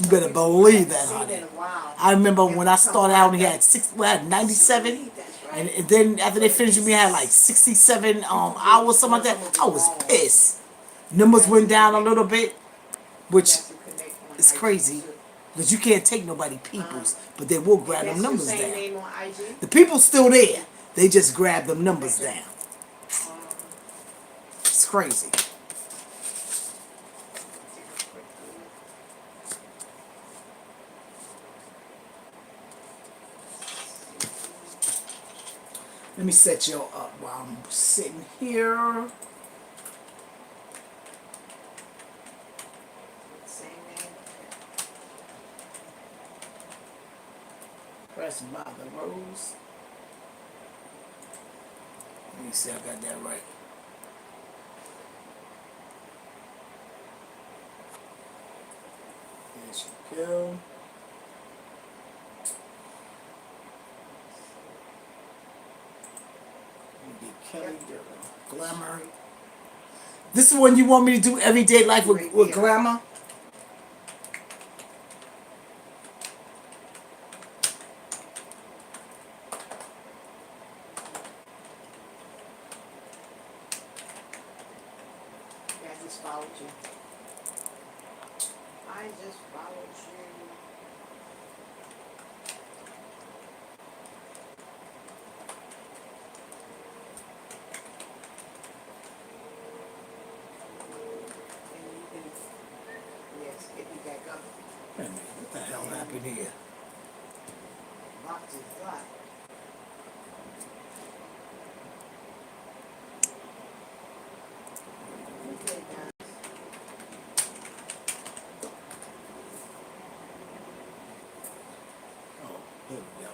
Speaker 1: You better believe that,
Speaker 3: Seen
Speaker 1: honey.
Speaker 3: in a while.
Speaker 1: I remember
Speaker 3: And
Speaker 1: when I
Speaker 3: come
Speaker 1: started out,
Speaker 3: on
Speaker 1: we had
Speaker 3: back.
Speaker 1: six, we had 97,
Speaker 3: Sweet, that's
Speaker 1: and,
Speaker 3: right.
Speaker 1: and then after they finished with me, I had like 67 hours, something like that.
Speaker 3: Some of
Speaker 1: I
Speaker 3: it
Speaker 1: was
Speaker 3: wrong.
Speaker 1: pissed.
Speaker 3: You
Speaker 1: Numbers
Speaker 3: got
Speaker 1: went
Speaker 3: to
Speaker 1: down a
Speaker 3: connect.
Speaker 1: little bit,
Speaker 3: You
Speaker 1: which
Speaker 3: got to connect on
Speaker 1: is
Speaker 3: IG
Speaker 1: crazy,
Speaker 3: too.
Speaker 1: because you can't take nobody
Speaker 3: Um,
Speaker 1: peoples, but they will
Speaker 3: and
Speaker 1: grab them
Speaker 3: that's your
Speaker 1: numbers
Speaker 3: same
Speaker 1: down.
Speaker 3: name on IG.
Speaker 1: The people's still there. They just grab them numbers
Speaker 3: Rebecca.
Speaker 1: down.
Speaker 3: Um,
Speaker 1: It's crazy.
Speaker 3: take a quick look.
Speaker 1: Let me set you up while I'm sitting here.
Speaker 3: Same name.
Speaker 1: Press by the rose. Let me see, I got that right. There she go. Let me get Kelly Girl. Glamour. This is one you want me to do everyday life with Glamour?
Speaker 3: Yeah, I just followed you. I just followed you. And you can, yes, get me back up.
Speaker 1: Wait a minute, what the hell happened here?
Speaker 3: Locked is locked. Okay, guys.
Speaker 1: Oh, here we go.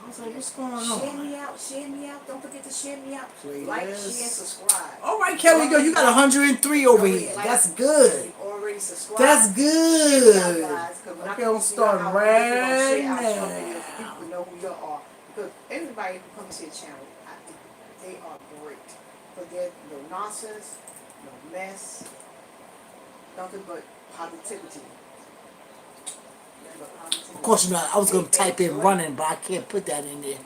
Speaker 1: I was like, what's going
Speaker 3: Share
Speaker 1: on?
Speaker 3: me out, share me out. Don't forget to share me out.
Speaker 1: Playlist.
Speaker 3: Like, share, subscribe.
Speaker 1: All right, Kelly Girl, you got 103 over here.
Speaker 3: Like,
Speaker 1: That's good.
Speaker 3: you already subscribed.
Speaker 1: That's good.
Speaker 3: Guys, 'cause when I
Speaker 1: Okay,
Speaker 3: come
Speaker 1: I'm
Speaker 3: to see
Speaker 1: starting
Speaker 3: how different gonna
Speaker 1: right
Speaker 3: share our show videos,
Speaker 1: now.
Speaker 3: people know who you are. Because everybody who comes to your channel, they are great. But there's no nonsense, no mess, nothing but positivity. Nothing but positivity.
Speaker 1: Of course, you know, I was going to
Speaker 3: They
Speaker 1: type in
Speaker 3: enjoy.
Speaker 1: running, but I can't put that in there.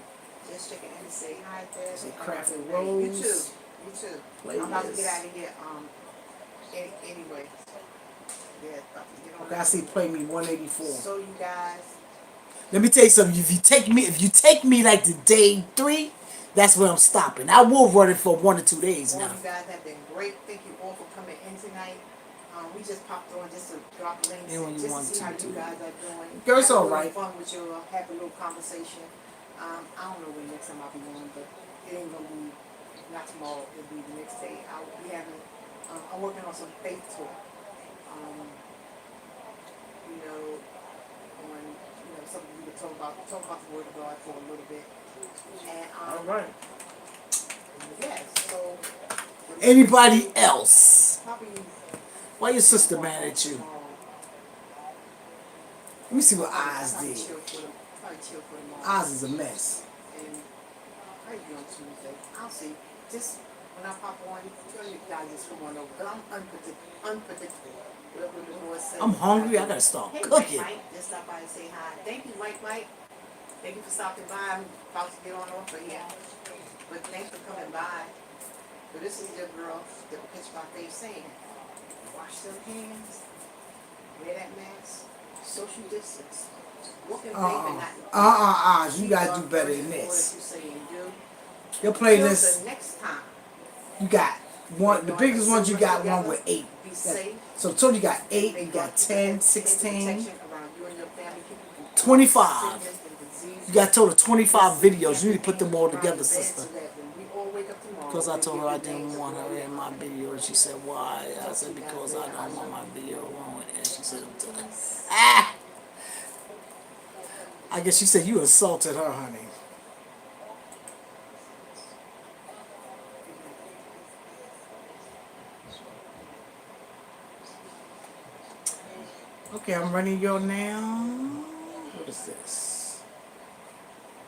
Speaker 3: Just checking in and say hi there.
Speaker 1: Say Crafted
Speaker 3: You too.
Speaker 1: Rose.
Speaker 3: You too.
Speaker 1: Playlist.
Speaker 3: I'm about to get out of here. Anyway. Yeah, about to get on.
Speaker 1: Okay, I see play me 184.
Speaker 3: So you guys.
Speaker 1: Let me tell you something. If you take me like the day 3, that's where I'm stopping. I will run it for 1 or 2 days
Speaker 3: All
Speaker 1: now.
Speaker 3: you guys have been great. Thank you all for coming in tonight. We just popped on just to drop links
Speaker 1: Yeah, when you
Speaker 3: just to
Speaker 1: want
Speaker 3: see how
Speaker 1: to,
Speaker 3: you guys are doing.
Speaker 1: Girl, it's
Speaker 3: Have a
Speaker 1: all
Speaker 3: little
Speaker 1: right.
Speaker 3: fun with you. Have a little conversation. I don't know when next time I'll be on, but it ain't gonna be not tomorrow. It'll be the next day. I'll be having. I'm working on some faith talk. You know, on something we could talk about the word of God for a little bit. And
Speaker 1: All right.
Speaker 3: yes, so
Speaker 1: Anybody else?
Speaker 3: probably
Speaker 1: Why your sister mad at you?
Speaker 3: tomorrow.
Speaker 1: Let me see what
Speaker 3: I'll
Speaker 1: Oz
Speaker 3: probably
Speaker 1: did.
Speaker 3: probably chill for tomorrow.
Speaker 1: Oz is a mess.
Speaker 3: And probably be on Tuesday. I'll see. Just when I pop on, you guys just come on over. But I'm unpredictable. Whatever the Lord says.
Speaker 1: I'm hungry. I gotta start
Speaker 3: Hey,
Speaker 1: cooking.
Speaker 3: Mike, just stop by and say hi. Thank you, Mike. Thank you for stopping by. I'm about to get on off for here. But thanks for coming by. So this is your girl, the Pitch My Face saying, wash them hands, wear that mask, social distance, walk in faith and not
Speaker 1: You gotta do better than
Speaker 3: What
Speaker 1: this.
Speaker 3: you say and do.
Speaker 1: Your
Speaker 3: Until
Speaker 1: playlist,
Speaker 3: the next time.
Speaker 1: you got one. The biggest ones you got one with 8.
Speaker 3: Be safe.
Speaker 1: So total you got 8,
Speaker 3: May
Speaker 1: you
Speaker 3: God
Speaker 1: got
Speaker 3: keep
Speaker 1: 10,
Speaker 3: your
Speaker 1: 16,
Speaker 3: protection around you and your family, keep you from
Speaker 1: 25.
Speaker 3: sickness and disease.
Speaker 1: You got total 25
Speaker 3: Bless the
Speaker 1: videos. You need to put them all
Speaker 3: around
Speaker 1: together,
Speaker 3: your bed
Speaker 1: sister.
Speaker 3: so that when we all wake up tomorrow,
Speaker 1: Because I
Speaker 3: we'll
Speaker 1: told
Speaker 3: give
Speaker 1: her I
Speaker 3: your name
Speaker 1: didn't
Speaker 3: the
Speaker 1: want her
Speaker 3: glory
Speaker 1: in
Speaker 3: and
Speaker 1: my
Speaker 3: honor.
Speaker 1: video. And she said, why? I said,
Speaker 3: Talk to you guys
Speaker 1: because I
Speaker 3: later.
Speaker 1: don't want
Speaker 3: love
Speaker 1: my
Speaker 3: you.
Speaker 1: video ruined. And she said,
Speaker 3: Peace.
Speaker 1: ah! I guess she said you assaulted her, honey. Okay, I'm running your now. What is this?